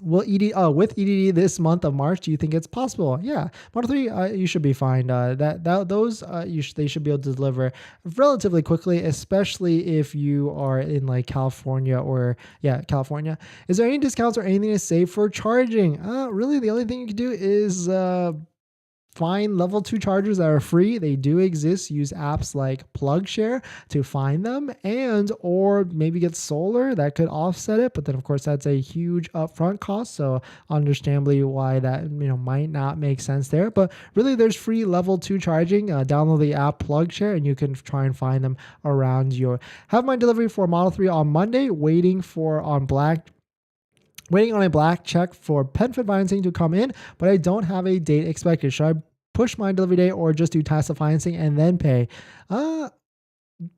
With EDD this month of March, do you think it's possible? Yeah, Model 3, you should be fine. They should be able to deliver relatively quickly, especially if you are in like California California. Is there any discounts or anything to save for charging? Really, the only thing you can do is find level 2 chargers that are free. They do exist. Use apps like PlugShare to find them, or maybe get solar. That could offset it, but then of course that's a huge upfront cost, so understandably why that might not make sense there. But really, there's free level 2 charging. Download the app PlugShare and you can try and find them around your. Have my delivery for Model 3 on Monday, waiting on a black check for PenFed financing to come in, but I don't have a date expected. Should I push my delivery date or just do Tesla financing and then pay?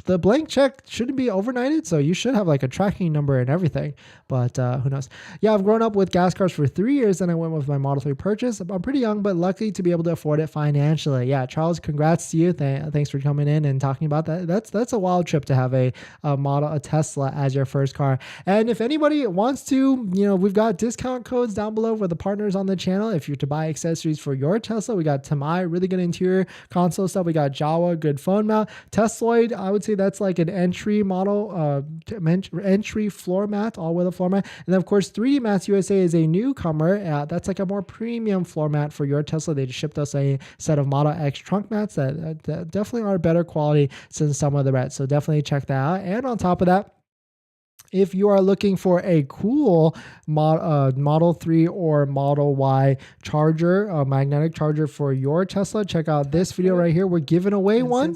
The blank check shouldn't be overnighted, so you should have like a tracking number and everything, but who knows. Yeah, I've grown up with gas cars for 3 years, and I went with my Model 3 purchase. I'm pretty young, but lucky to be able to afford it financially. Yeah, Charles, congrats to you. Thanks for coming in and talking about that. That's a wild trip to have a Tesla as your first car. And if anybody wants to, we've got discount codes down below for the partners on the channel. If you're to buy accessories for your Tesla, we got Tamai, really good interior console stuff. We got Jawa, good phone mount. Tesloid, I would say that's like an entry model, entry floor mat, all-weather floor mat. And then of course, 3D Mats USA is a newcomer. That's like a more premium floor mat for your Tesla. They just shipped us a set of Model X trunk mats that definitely are better quality than some of the rest. So definitely check that out. And on top of that, if you are looking for a cool Model 3 or Model Y charger, a magnetic charger for your Tesla, check out this video right here. We're giving away one.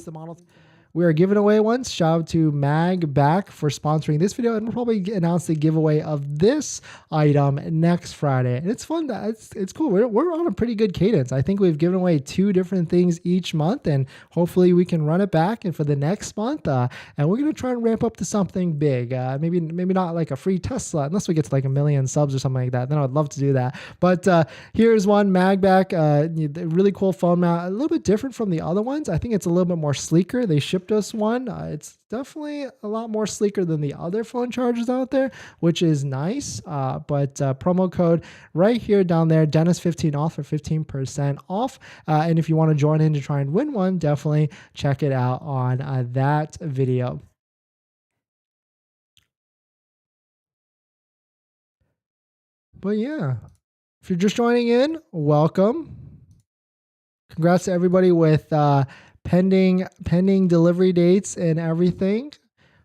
We are giving away one. Shout out to MAGBAK for sponsoring this video, and we'll probably announce the giveaway of this item next Friday. And it's fun. It's cool. We're on a pretty good cadence. I think we've given away 2 different things each month, and hopefully we can run it back and for the next month. And we're gonna try and ramp up to something big. Maybe not like a free Tesla, unless we get to like 1 million subs or something like that. Then I'd love to do that. But here's one, MAGBAK. Really cool phone mount. A little bit different from the other ones. I think it's a little bit more sleeker. They shipped us one. It's definitely a lot more sleeker than the other phone chargers out there, which is nice. But promo code right here down there, Dennis15 off for 15% off. And if you want to join in to try and win one, definitely check it out on that video. But yeah, if you're just joining in, welcome. Congrats to everybody with pending delivery dates and everything.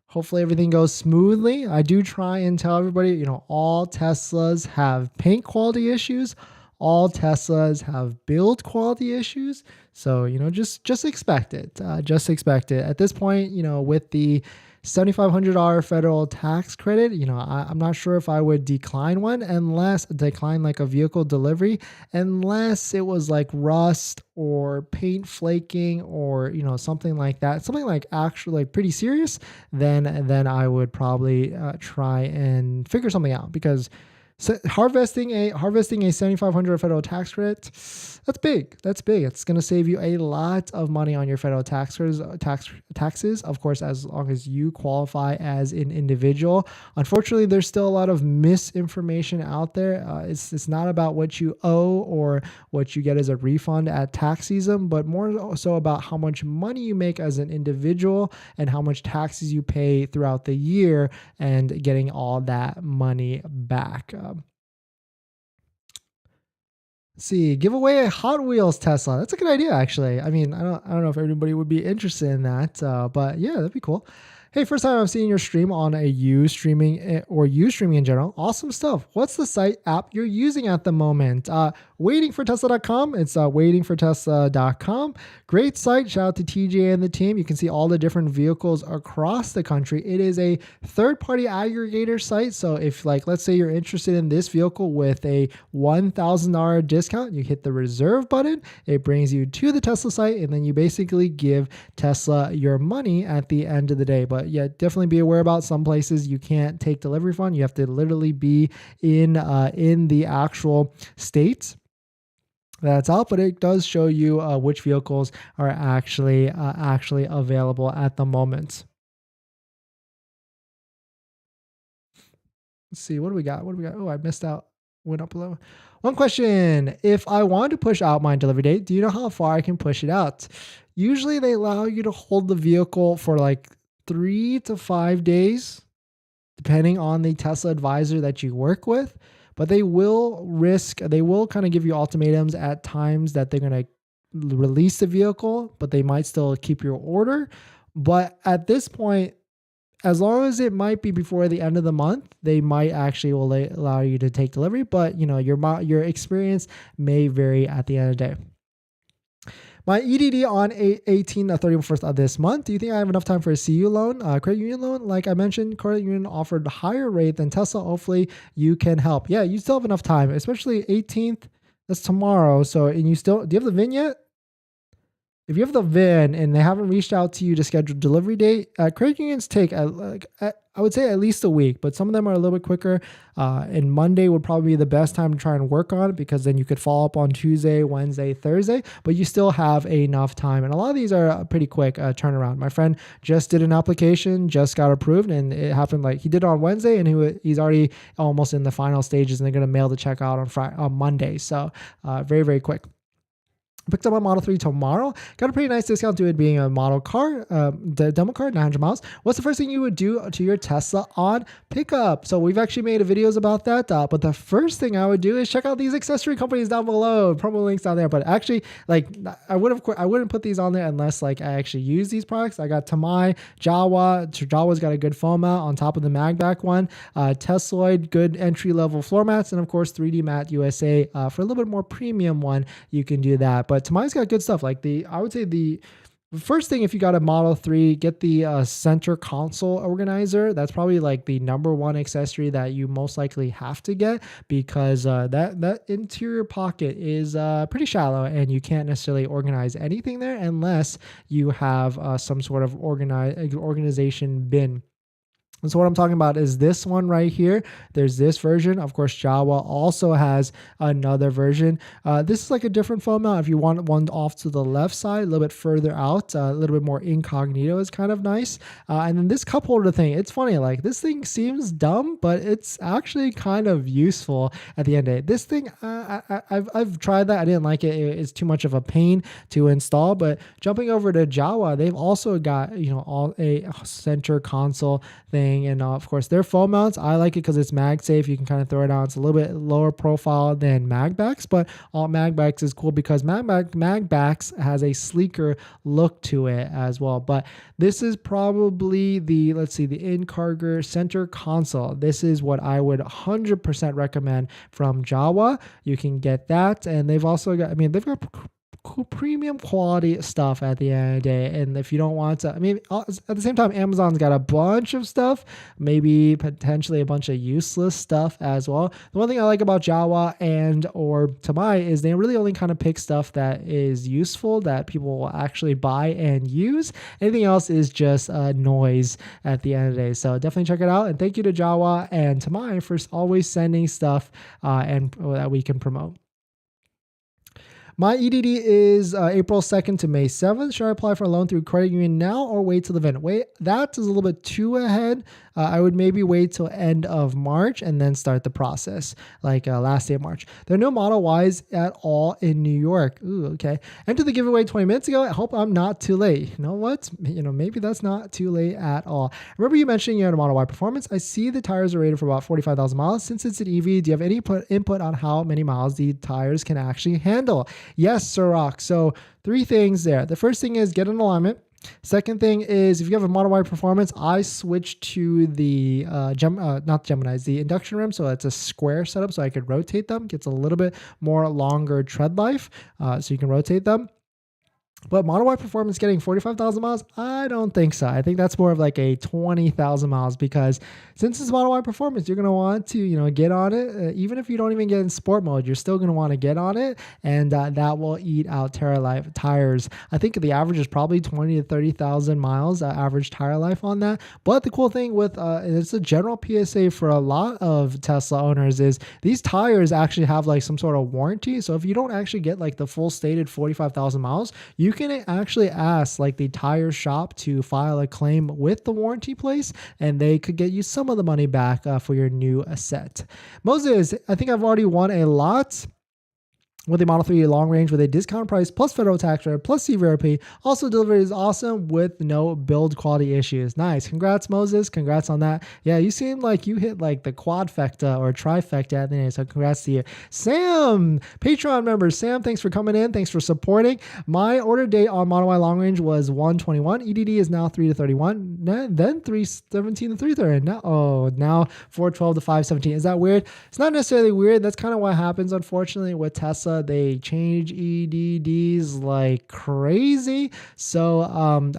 Hopefully everything goes smoothly. I do try and tell everybody, all Teslas have paint quality issues. All Teslas have build quality issues. So, just expect it. Just expect it. At this point, with the $7,500 federal tax credit, I'm not sure if I would decline like a vehicle delivery, unless it was like rust or paint flaking or, something like that, something like actually like pretty serious, then I would probably try and figure something out, because harvesting a $7,500 federal tax credit, that's big. It's going to save you a lot of money on your federal taxes, of course, as long as you qualify as an individual. Unfortunately, there's still a lot of misinformation out there. It's not about what you owe or what you get as a refund at tax season, but more so about how much money you make as an individual and how much taxes you pay throughout the year and getting all that money back. Let's see, give away a Hot Wheels Tesla. That's a good idea, actually. I mean, I don't know if everybody would be interested in that, but yeah, that'd be cool. Hey, first time I'm seeing your stream on a Ustreaming or Ustreaming in general. Awesome stuff. What's the site app you're using at the moment? waitingfortesla.com. It's waitingfortesla.com. Great site. Shout out to TJ and the team. You can see all the different vehicles across the country. It is a third-party aggregator site. So if, like, let's say you're interested in this vehicle with a $1,000 discount, you hit the reserve button. It brings you to the Tesla site, and then you basically give Tesla your money at the end of the day. But yeah, definitely be aware about some places you can't take delivery from. You have to literally be in the actual states that's out, but it does show you which vehicles are actually available at the moment. Let's see, what do we got? Oh, I missed out. Went up a little. One question: if I want to push out my delivery date, do you know how far I can push it out? Usually, they allow you to hold the vehicle for like 3 to 5 days, depending on the Tesla advisor that you work with. But they will kind of give you ultimatums at times that they're going to release the vehicle, but they might still keep your order. But at this point, as long as it might be before the end of the month, they might actually will allow you to take delivery. But you know, your experience may vary at the end of the day. My EDD on 18th or 31st of this month. Do you think I have enough time for a CU loan? Credit union loan? Like I mentioned, credit union offered a higher rate than Tesla. Hopefully you can help. Yeah, you still have enough time, especially 18th. That's tomorrow. So, and you still, do you have the VIN yet? If you have the VIN and they haven't reached out to you to schedule delivery date, credit unions take, I would say, at least a week, but some of them are a little bit quicker. And Monday would probably be the best time to try and work on it, because then you could follow up on Tuesday, Wednesday, Thursday, but you still have enough time. And a lot of these are a pretty quick turnaround. My friend just did an application, just got approved, and it happened like he did it on Wednesday, and he's already almost in the final stages, and they're going to mail the check out on Monday. So very, very quick. Picked up my Model 3 tomorrow. Got a pretty nice discount to it being a model car, the demo car, 900 miles. What's the first thing you would do to your Tesla on pickup? So we've actually made videos about that. But the first thing I would do is check out these accessory companies down below. Promo links down there. But actually, like I wouldn't put these on there unless like I actually use these products. I got Tamai, Jawa. Jawa's got a good foam mount on top of the MAGBAK one. Tesloid, good entry level floor mats, and of course 3D Mat USA for a little bit more premium one. You can do that. But Tamai's got good stuff. Like I would say the first thing, if you got a Model 3, get the center console organizer. That's probably like the #1 accessory that you most likely have to get, because that interior pocket is pretty shallow, and you can't necessarily organize anything there unless you have some sort of organization bin. And so what I'm talking about is this one right here. There's this version. Of course, Jawa also has another version. This is like a different foam mount. If you want one off to the left side, a little bit further out, a little bit more incognito is kind of nice. And then this cup holder thing, it's funny. Like this thing seems dumb, but it's actually kind of useful at the end of it. This thing, I've tried that. I didn't like it. It's too much of a pain to install. But jumping over to Jawa, they've also got, you know, all a center console thing. And of course, their foam mounts, I like it because it's MagSafe. You can kind of throw it out. It's a little bit lower profile than MAGBAK's, but all MAGBAK's is cool because MAGBAK's has a sleeker look to it as well. But this is probably the in-carger center console. This is what I would 100% recommend from Jawa. You can get that. And they've also got, they've got premium quality stuff at the end of the day. And if you don't want to, at the same time, Amazon's got a bunch of stuff, maybe potentially a bunch of useless stuff as well. The one thing I like about Jawa and or Tamai is they really only kind of pick stuff that is useful, that people will actually buy and use. Anything else is just noise at the end of the day. So definitely check it out. And thank you to Jawa and Tamai for always sending stuff and that we can promote. My EDD is April 2nd to May 7th. Should I apply for a loan through credit union now or wait till the event? Wait, that is a little bit too ahead. I would maybe wait till end of March and then start the process, like last day of March. There are no Model Ys at all in New York. Ooh, okay. Entered the giveaway 20 minutes ago. I hope I'm not too late. You know what? Maybe that's not too late at all. Remember you mentioning you had a Model Y Performance. I see the tires are rated for about 45,000 miles. Since it's an EV, do you have any input on how many miles the tires can actually handle? Yes, Sirach. So 3 things there. The first thing is get an alignment. Second thing is, if you have a Model Y Performance, I switched to the not Gemini's, the induction rim, so it's a square setup, so I could rotate them. Gets a little bit more longer tread life, so you can rotate them. But Model Y Performance getting 45,000 miles? I don't think so. I think that's more of like a 20,000 miles, because since it's Model Y Performance, you're going to want to, get on it. Even if you don't even get in sport mode, you're still going to want to get on it, and that will eat out tires. I think the average is probably 20 to 30,000 miles average tire life on that. But the cool thing with it's a general PSA for a lot of Tesla owners is these tires actually have like some sort of warranty. So if you don't actually get like the full stated 45,000 miles, you can actually ask like the tire shop to file a claim with the warranty place, and they could get you some of the money back for your new set. Moses, I think I've already won a lot with the Model 3 long range with a discount price plus federal tax credit plus CVRP. Also, delivery is awesome with no build quality issues. Nice. Congrats, Moses. Congrats on that. Yeah, you seem like you hit like the quadfecta or trifecta at the end, so congrats to you. Sam, Patreon member. Sam, thanks for coming in. Thanks for supporting. My order date on Model Y long range was 1/21. EDD is now 3/31. Then 3/17 to 3/30. Now 4/12 to 5/17. Is that weird? It's not necessarily weird. That's kind of what happens, unfortunately, with Tesla. They change EDDs like crazy. So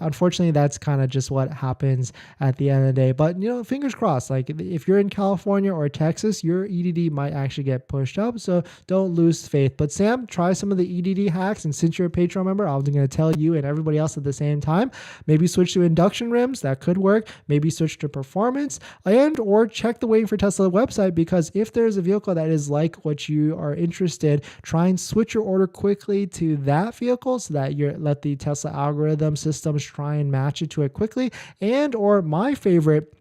unfortunately, that's kind of just what happens at the end of the day. But, fingers crossed. Like if you're in California or Texas, your EDD might actually get pushed up. So don't lose faith. But Sam, try some of the EDD hacks. And since you're a Patreon member, I'm going to tell you and everybody else at the same time, maybe switch to induction rims. That could work. Maybe switch to performance, and or check the Waiting for Tesla website, because if there's a vehicle that is like what you are interested, try and switch your order quickly to that vehicle so that you let the Tesla algorithm systems try and match it to it quickly. And or my favorite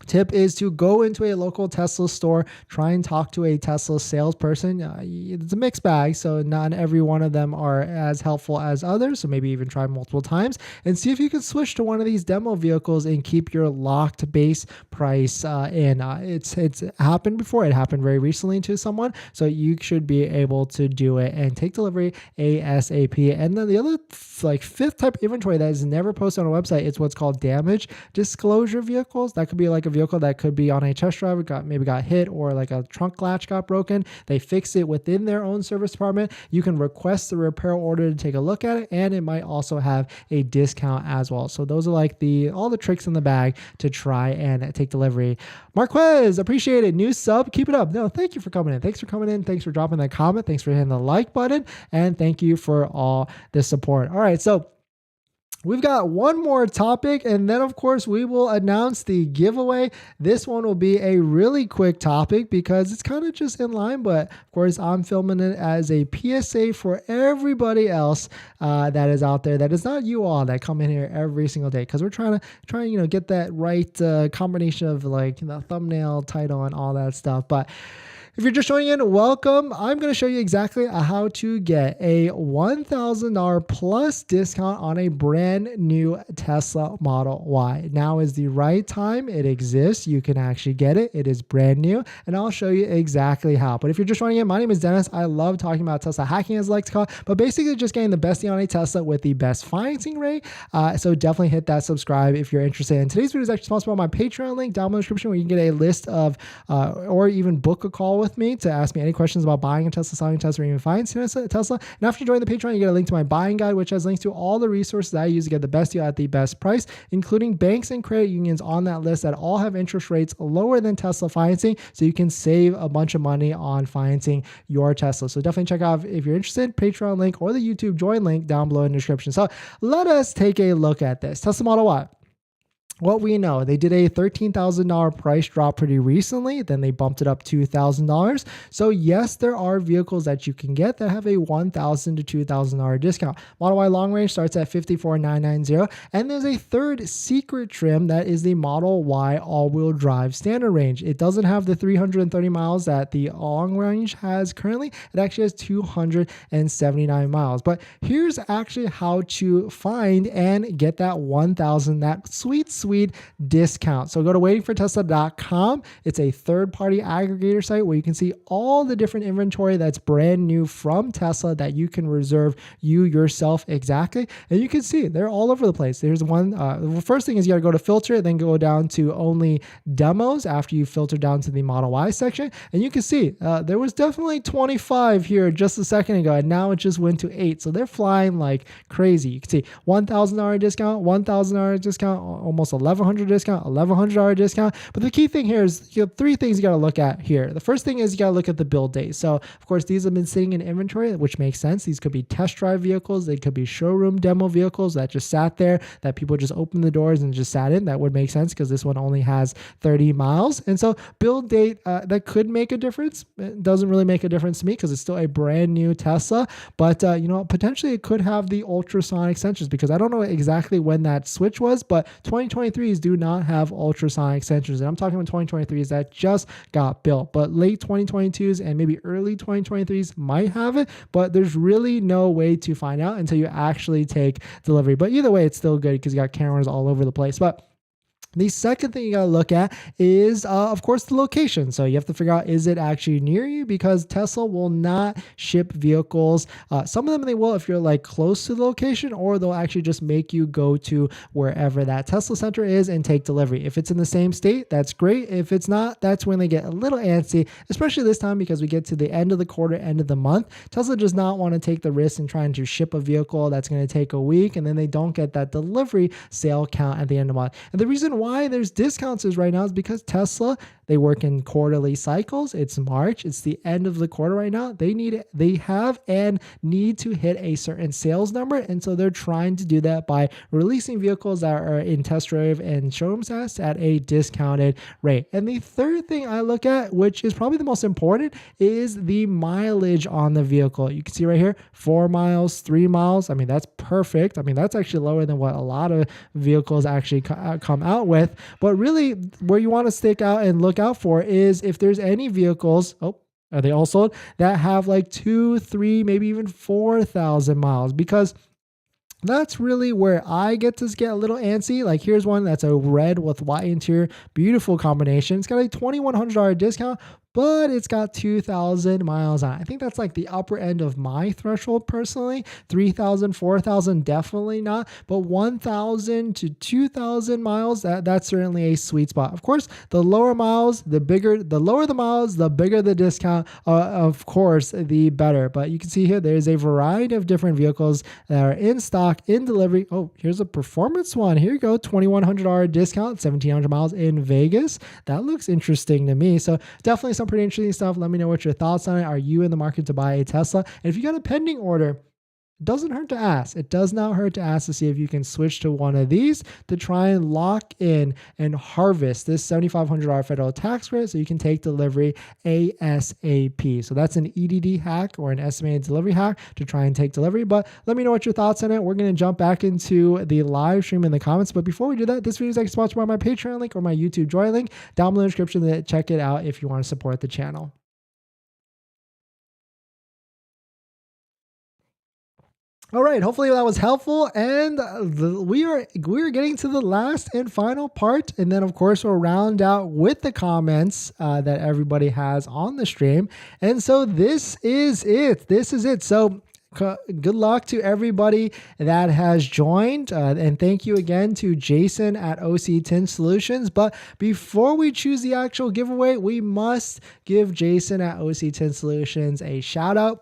tip is to go into a local Tesla store, try and talk to a Tesla salesperson. It's a mixed bag, so not every one of them are as helpful as others, so maybe even try multiple times and see if you can switch to one of these demo vehicles and keep your locked base price in. It's happened before. It happened very recently to someone, so you should be able to do it and take delivery ASAP. And then the other fifth type of inventory that is never posted on a website is what's called damage disclosure vehicles. That could be like a vehicle that could be on a test drive, maybe got hit, or like a trunk latch got broken. They fix it within their own service department. You can request the repair order to take a look at it, and it might also have a discount as well. So those are like all the tricks in the bag to try and take delivery. Marquez, appreciate it. New sub, keep it up. No, thank you for coming in. Thanks for coming in. Thanks for dropping that comment. Thanks for hitting the like button, and thank you for all the support. All right, so we've got one more topic, and then of course we will announce the giveaway. This one will be a really quick topic because it's kind of just in line, but of course I'm filming it as a PSA for everybody else that is out there that is not you all that come in here every single day, because we're trying to get that right combination of like the thumbnail, title, and all that stuff. But if you're just joining in, welcome. I'm going to show you exactly how to get a $1,000 plus discount on a brand new Tesla Model Y. Now is the right time. It exists. You can actually get it. It is brand new, and I'll show you exactly how. But if you're just joining in, my name is Dennis. I love talking about Tesla hacking, as I like to call it, but basically just getting the best deal on a Tesla with the best financing rate. So definitely hit that subscribe if you're interested. And today's video is actually sponsored by my Patreon link down in the description, where you can get a list of or even book a call with me to ask me any questions about buying a Tesla, selling a Tesla, or even financing a Tesla. And after you join the Patreon, you get a link to my buying guide, which has links to all the resources that I use to get the best deal at the best price, including banks and credit unions on that list that all have interest rates lower than Tesla financing, so you can save a bunch of money on financing your Tesla. So definitely check out, if you're interested, Patreon link or the YouTube join link down below in the description. So let us take a look at this Tesla Model Y. What we know, they did a $13,000 price drop pretty recently. Then they bumped it up $2,000. So yes, there are vehicles that you can get that have a $1,000 to $2,000 discount. Model Y long range starts at $54,990, and there's a third secret trim that is the Model Y all-wheel drive standard range. It doesn't have the 330 miles that the long range has currently. It actually has 279 miles. But here's actually how to find and get that 1,000, that sweet sweet discount. So go to waitingfortesla.com. It's a third-party aggregator site where you can see all the different inventory that's brand new from Tesla that you can reserve you yourself exactly. And you can see they're all over the place. There's one, the first thing is you got to go to filter, then go down to only demos after you filter down to the Model Y section. And you can see there was definitely 25 here just a second ago, and now it just went to 8. So they're flying like crazy. You can see $1,000 discount, $1,000 discount, almost $1,100 discount, $1,100 discount. But the key thing here is you have 3 things you got to look at here. The first thing is you got to look at the build date. So of course these have been sitting in inventory, which makes sense. These could be test drive vehicles. They could be showroom demo vehicles that just sat there, that people just opened the doors and just sat in. That would make sense because this one only has 30 miles. And so build date, that could make a difference. It doesn't really make a difference to me because it's still a brand new Tesla, but you know, potentially it could have the ultrasonic sensors because I don't know exactly when that switch was, but 2023s do not have ultrasonic sensors. And I'm talking about 2023s that just got built, but late 2022s and maybe early 2023s might have it, but there's really no way to find out until you actually take delivery. But either way, it's still good because you got cameras all over the place. But the second thing you got to look at is, of course, the location. So you have to figure out, is it actually near you? Because Tesla will not ship vehicles. Some of them they will if you're like close to the location, or they'll actually just make you go to wherever that Tesla center is and take delivery. If it's in the same state, that's great. If it's not, that's when they get a little antsy, especially this time because we get to the end of the quarter, end of the month. Tesla does not want to take the risk in trying to ship a vehicle that's going to take a week, and then they don't get that delivery sale count at the end of the month. And the reason why there's discounts is right now is because Tesla, they work in quarterly cycles. It's March. It's the end of the quarter right now. They have and need to hit a certain sales number. And so they're trying to do that by releasing vehicles that are in test drive and showroom tests at a discounted rate. And the third thing I look at, which is probably the most important, is the mileage on the vehicle. You can see right here, 4 miles, 3 miles. I mean, that's perfect. I mean, that's actually lower than what a lot of vehicles actually come out with. But really, where you want to stick out and look out for is if there's any vehicles, are they all sold, that have like 2, 3, maybe even 4,000 miles, because that's really where I get a little antsy. Like here's one that's a red with white interior, beautiful combination. It's got a $2,100 discount, but it's got 2,000 miles on it. I think that's like the upper end of my threshold personally. 3,000, 4,000, definitely not. But 1,000 to 2,000 miles, that's certainly a sweet spot. Of course, the lower miles, the lower the miles, the bigger the discount, of course, the better. But you can see here, there's a variety of different vehicles that are in stock, in delivery. Oh, here's a performance one. Here you go, $2,100 discount, 1,700 miles in Vegas. That looks interesting to me. So definitely some pretty interesting stuff. Let me know what your thoughts on it. Are you in the market to buy a Tesla? And if you got a pending order, it doesn't hurt to ask. It does not hurt to ask to see if you can switch to one of these to try and lock in and harvest this $7,500 federal tax credit so you can take delivery ASAP. So that's an EDD hack or an estimated delivery hack to try and take delivery. But let me know what your thoughts on it. We're going to jump back into the live stream in the comments. But before we do that, this video is actually sponsored by my Patreon link or my YouTube join link down below in the description. Check it out if you want to support the channel. All right, hopefully that was helpful, and we are getting to the last and final part, and then of course we'll round out with the comments that everybody has on the stream. And so this is it. So good luck to everybody that has joined, and thank you again to Jason at OC10 Solutions. But before we choose the actual giveaway, we must give Jason at OC10 Solutions a shout out.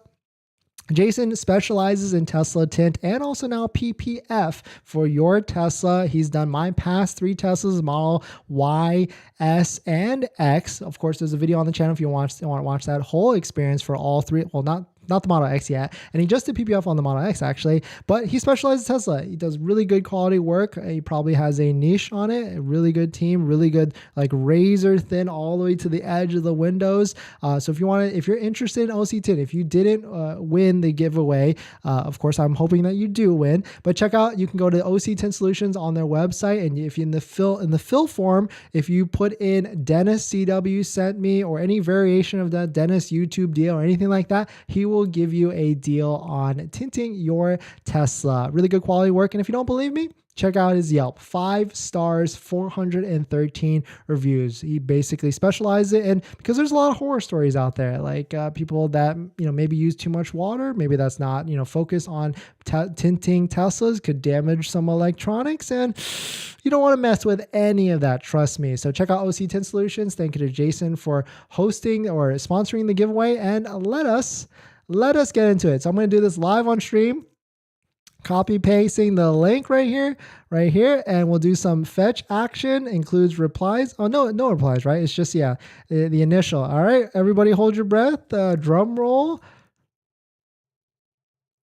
Jason specializes in Tesla tint and also now PPF for your Tesla. He's done my past 3 Teslas, Model Y, S, and X. Of course, there's a video on the channel if you want to watch that whole experience for all 3. Well, not the Model X yet. And he just did PPF on the Model X actually, but he specializes in Tesla. He does really good quality work. He probably has a niche on it, a really good team, really good, like razor thin all the way to the edge of the windows. So if you're interested in OC10, if you didn't win the giveaway, of course, I'm hoping that you do win, but you can go to OC10 Solutions on their website. And if you in the fill form, if you put in DennisCW sent me or any variation of that Dennis YouTube deal or anything like that, he will give you a deal on tinting your Tesla. Really good quality work. And if you don't believe me, check out his Yelp. 5 stars, 413 reviews. He basically specializes in, because there's a lot of horror stories out there, like people that, maybe use too much water, maybe that's not, focused on tinting Teslas, could damage some electronics, and you don't want to mess with any of that, trust me. So check out OC Tint Solutions. Thank you to Jason for hosting or sponsoring the giveaway, and let us get into it. So I'm going to do this live on stream. Copy pasting the link right here, and we'll do some fetch action. Includes replies. Oh, no replies, right? It's just, the initial. All right, everybody hold your breath. Drum roll.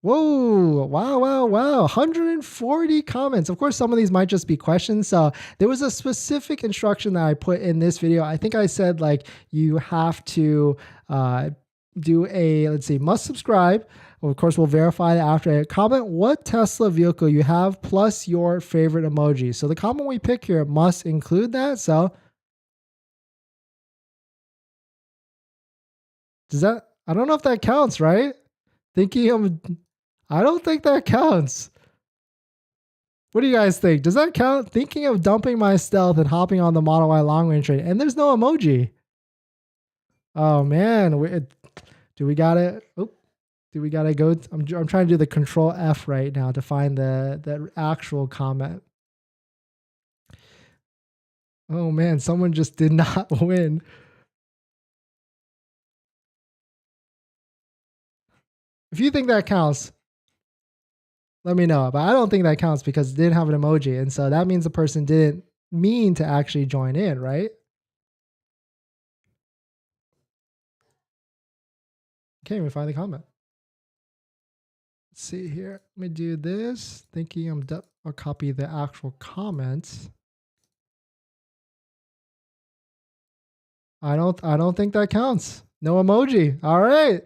Whoa, wow. 140 comments. Of course, some of these might just be questions. So there was a specific instruction that I put in this video. I think I said, like, you have to do a, must subscribe. Well, of course, we'll verify that after. Comment what Tesla vehicle you have plus your favorite emoji. So the comment we pick here must include that. So does that, I don't know if that counts, right? I don't think that counts. What do you guys think? Does that count? Thinking of dumping my Stealth and hopping on the Model Y long range train, and there's no emoji. Oh man, do we got it? Do we gotta go? I'm trying to do the Control F right now to find the actual comment. Oh man, someone just did not win. If you think that counts, let me know. But I don't think that counts because it didn't have an emoji, and so that means the person didn't mean to actually join in, right? Can't even find the comment. Let's see here. Let me do this. Thinking I'll copy the actual comments. I don't think that counts. No emoji. All right.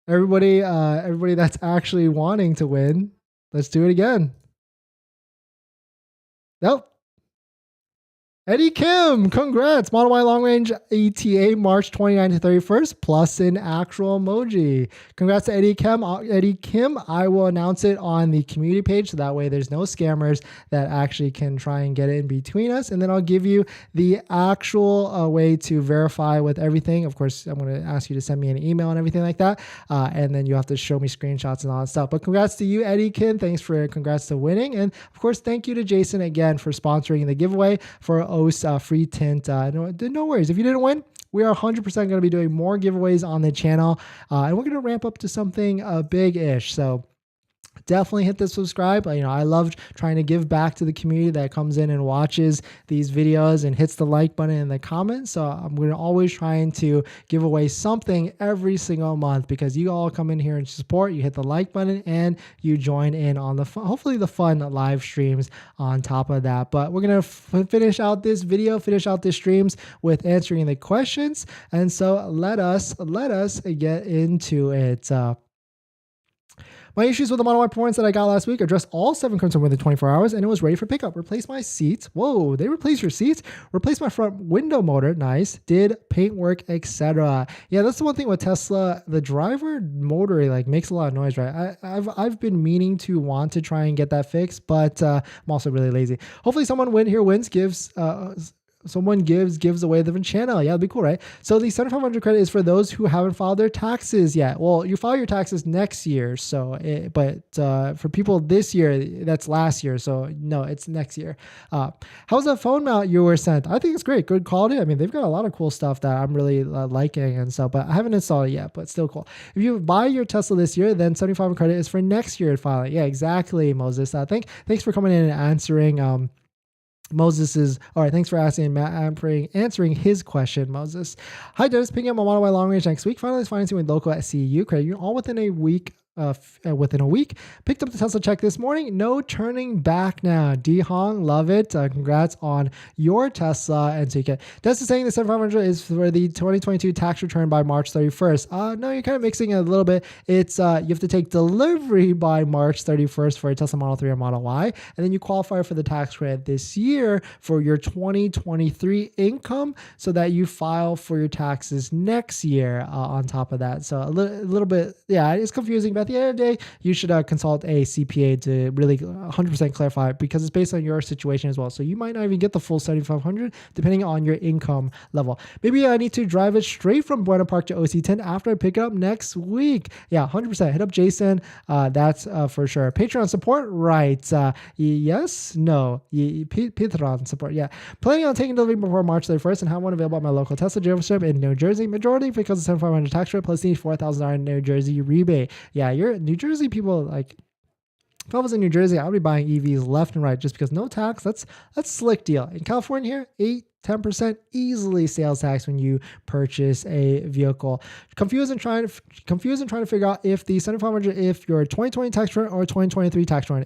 Everybody that's actually wanting to win, let's do it again. Nope. Eddie Kim, congrats. Model Y Long Range ETA March 29 to 31st plus an actual emoji. Congrats to Eddie Kim. I will announce it on the community page so that way there's no scammers that actually can try and get it in between us. And then I'll give you the actual way to verify with everything. Of course, I'm going to ask you to send me an email and everything like that. And then you have to show me screenshots and all that stuff. But congrats to you, Eddie Kim. Congrats to winning. And of course, thank you to Jason again for sponsoring the giveaway for OS free tint. No worries. If you didn't win, we are 100% going to be doing more giveaways on the channel. And we're going to ramp up to something big-ish. So definitely hit the subscribe. I love trying to give back to the community that comes in and watches these videos and hits the like button in the comments. So I'm going to always trying to give away something every single month because you all come in here and support. You hit the like button and you join in on the hopefully the fun live streams on top of that. But we're going to finish out this streams with answering the questions. And so let us get into it. My issues with the Model Y Performance that I got last week addressed all 7 currents within 24 hours and it was ready for pickup. Replace my seats. Whoa, they replaced your seats? Replace my front window motor. Nice. Did paint work, etc. Yeah, that's the one thing with Tesla. The driver motor makes a lot of noise, right? I've been meaning to want to try and get that fixed, but I'm also really lazy. Hopefully someone gives away the channel. Yeah, that'd be cool, right? So the 7,500 credit is for those who haven't filed their taxes yet. Well, you file your taxes next year. But for people this year, that's last year. So no, it's next year. How's that phone mount you were sent? I think it's great. Good quality. I mean, they've got a lot of cool stuff that I'm really liking and so, but I haven't installed it yet, but still cool. If you buy your Tesla this year, then 7,500 credit is for next year filing. Yeah, exactly, Moses. Thanks for coming in and answering, Moses all right. Thanks for answering his question, Moses. Hi, Dennis. Picking up my Model Y long range next week. Finally, financing with local at CEU credit union all within a week. Picked up the Tesla check this morning. No turning back now. D Hong, love it. Congrats on your Tesla. And so you get Tesla saying the 7,500 is for the 2022 tax return by March 31st. No, you're kind of mixing it a little bit. It's you have to take delivery by March 31st for a Tesla Model 3 or Model Y, and then you qualify for the tax credit this year for your 2023 income, so that you file for your taxes next year on top of that. So a little bit, yeah, it's confusing. But at the end of the day, you should consult a CPA to really 100% clarify, because it's based on your situation as well. So you might not even get the full 7,500 depending on your income level. Maybe I need to drive it straight from Buena Park to OC10 after I pick it up next week. Yeah, 100%. Hit up Jason. That's for sure. Patreon support, right? Yes, no. Patreon support, yeah. Planning on taking delivery before March 31st and have one available at my local Tesla dealership in New Jersey. Majority because of 7,500 tax rate plus the $4,000 New Jersey rebate. Yeah, you're New Jersey people, like, if I was in New Jersey, I would be buying EVs left and right just because no tax. That's slick deal. In California here, 10% easily sales tax when you purchase a vehicle. Confused and trying to figure out if the 7,500, if your 2020 tax return or 2023 tax return.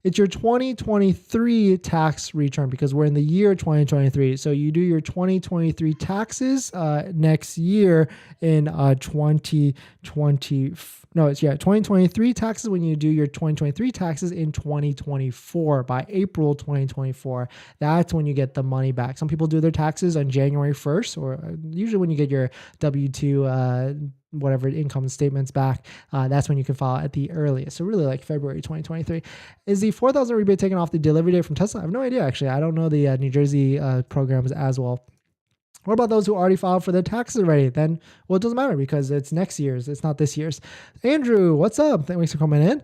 It's your 2023 tax return, because we're in the year 2023. So you do your 2023 taxes next year in 2023 taxes when you do your 2023 taxes in 2024 by April 2024. That's when you get the money back. Some people do their taxes on January 1st, or usually when you get your W-2 whatever income statements back, that's when you can file at the earliest. So really like February 2023. Is the $4,000 rebate taken off the delivery date from Tesla? I have no idea, actually. I don't know the New Jersey programs as well. What about those who already filed for their taxes already? Then, well, it doesn't matter because it's next year's. It's not this year's. Andrew, what's up? Thanks for coming in.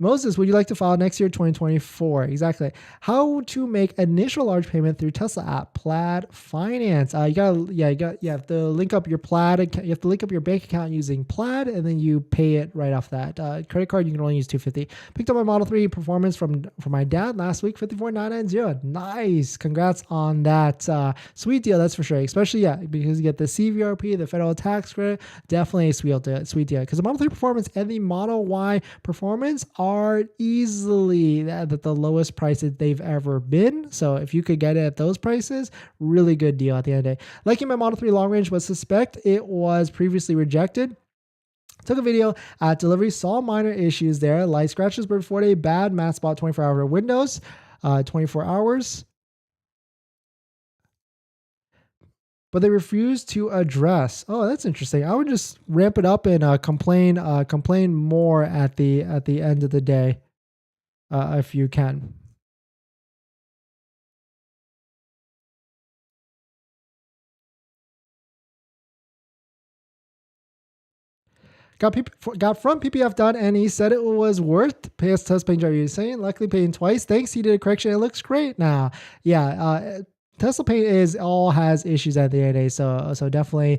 Moses, would you like to file next year, 2024? Exactly. How to make initial large payment through Tesla app, Plaid Finance. You have to link up your Plaid. You have to link up your bank account using Plaid, and then you pay it right off that. Credit card, you can only use $250. Picked up my Model 3 Performance from my dad last week, $54,990. Nice. Congrats on that. Sweet deal, that's for sure. Especially, because you get the CVRP, the federal tax credit. Definitely a sweet deal. Because the Model 3 Performance and the Model Y Performance are easily at the lowest price that they've ever been. So if you could get it at those prices, really good deal at the end of the day. Liking my Model 3 long range, but suspect it was previously rejected. Took a video at delivery, saw minor issues there. Light scratches before day, bad matte spot, 24-hour windows, 24 hours. But they refuse to address. Oh, that's interesting. I would just ramp it up and complain more at the end of the day, if you can. Got from PPF done, and he said it was worth test paint job. You're saying luckily paying twice. Thanks, he did a correction. It looks great now. Yeah. Tesla Paint has issues at the end of the day, so definitely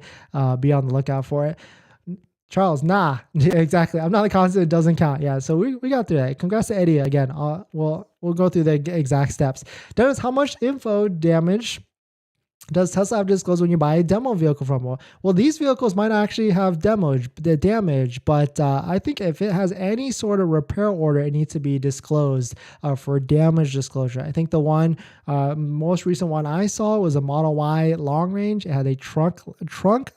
be on the lookout for it. Charles, nah, exactly. I'm not a constant; it doesn't count. Yeah, so we got through that. Congrats to Eddie again. We'll go through the exact steps. Dennis, how much info damage does Tesla have to disclose when you buy a demo vehicle from? Well, these vehicles might actually have damage, but I think if it has any sort of repair order, it needs to be disclosed for damage disclosure. I think the most recent one I saw was a Model Y long range. It had a trunk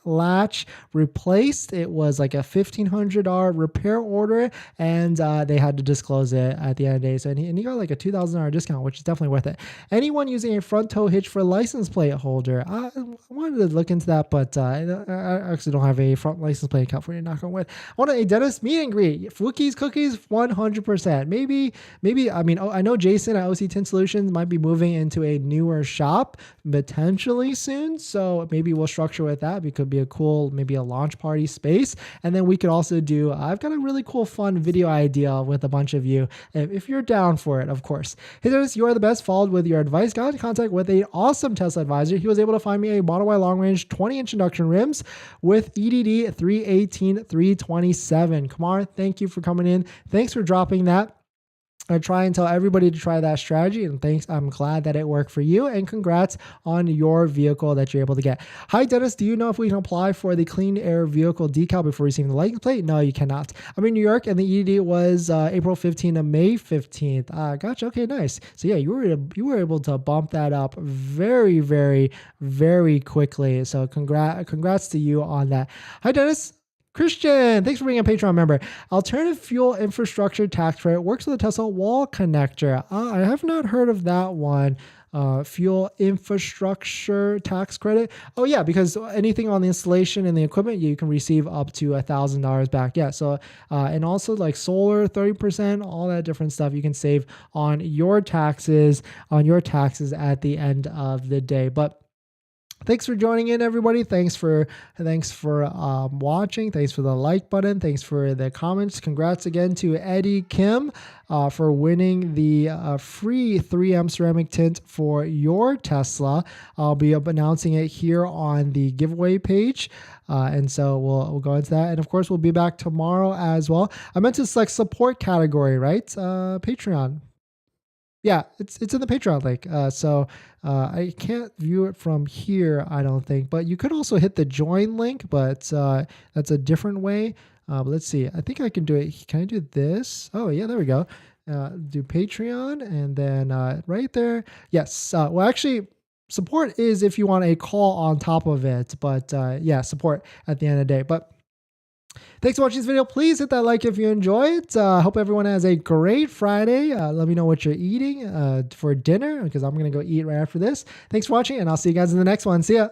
latch replaced. It was like a $1,500 repair order, and they had to disclose it at the end of the day. So, and he got like a $2,000 discount, which is definitely worth it. Anyone using a front tow hitch for license plate holder? I wanted to look into that, but I actually don't have a front license plate in California, knock on wood. I want a Dennis meet and greet. Fookies, cookies, 100%. Maybe, I mean, I know Jason at OC10 Solutions might be moving into a newer shop potentially soon, so maybe we'll structure with that. It could be a cool, maybe a launch party space. And then we could also do, I've got a really cool, fun video idea with a bunch of you, if you're down for it, of course. Hey Dennis, you are the best. Followed with your advice. Got in contact with an awesome Tesla advisor. He was able to find me a Model Y long range 20-inch induction rims with EDD 318 327. Kamar, thank you for coming in. Thanks for dropping that. I try and tell everybody to try that strategy, and thanks. I'm glad that it worked for you, and congrats on your vehicle that you're able to get. Hi, Dennis. Do you know if we can apply for the clean air vehicle decal before receiving the license plate? No, you cannot. I'm in New York, and the EDD was April 15th to May 15th. Gotcha. Okay, nice. So yeah, you were able to bump that up very, very, very quickly. So congrats to you on that. Hi, Dennis. Christian, thanks for being a Patreon member. Alternative fuel infrastructure tax credit works with the Tesla wall connector. I have not heard of that one. fuel infrastructure tax credit. Oh yeah, because anything on the installation and the equipment, you can receive up to $1,000 back. Yeah. So and also like solar 30%, all that different stuff you can save on your taxes at the end of the day. But thanks for joining in, everybody. Thanks for watching. Thanks for the like button. Thanks for the comments. Congrats again to Eddie Kim for winning the free 3M ceramic tint for your Tesla. I'll be announcing it here on the giveaway page. And so we'll go into that. And of course, we'll be back tomorrow as well. I meant to select support category, right? Patreon. Yeah, it's in the Patreon link. So I can't view it from here, I don't think. But you could also hit the join link, but that's a different way. But let's see. I think I can do it. Can I do this? Oh, yeah, there we go. Do Patreon, and then right there. Yes. Well, actually, support is if you want a call on top of it. But yeah, support at the end of the day. But thanks for watching this video. Please hit that like if you enjoyed. Hope everyone has a great Friday. Let me know what you're eating for dinner, because I'm going to go eat right after this. Thanks for watching, and I'll see you guys in the next one. See ya.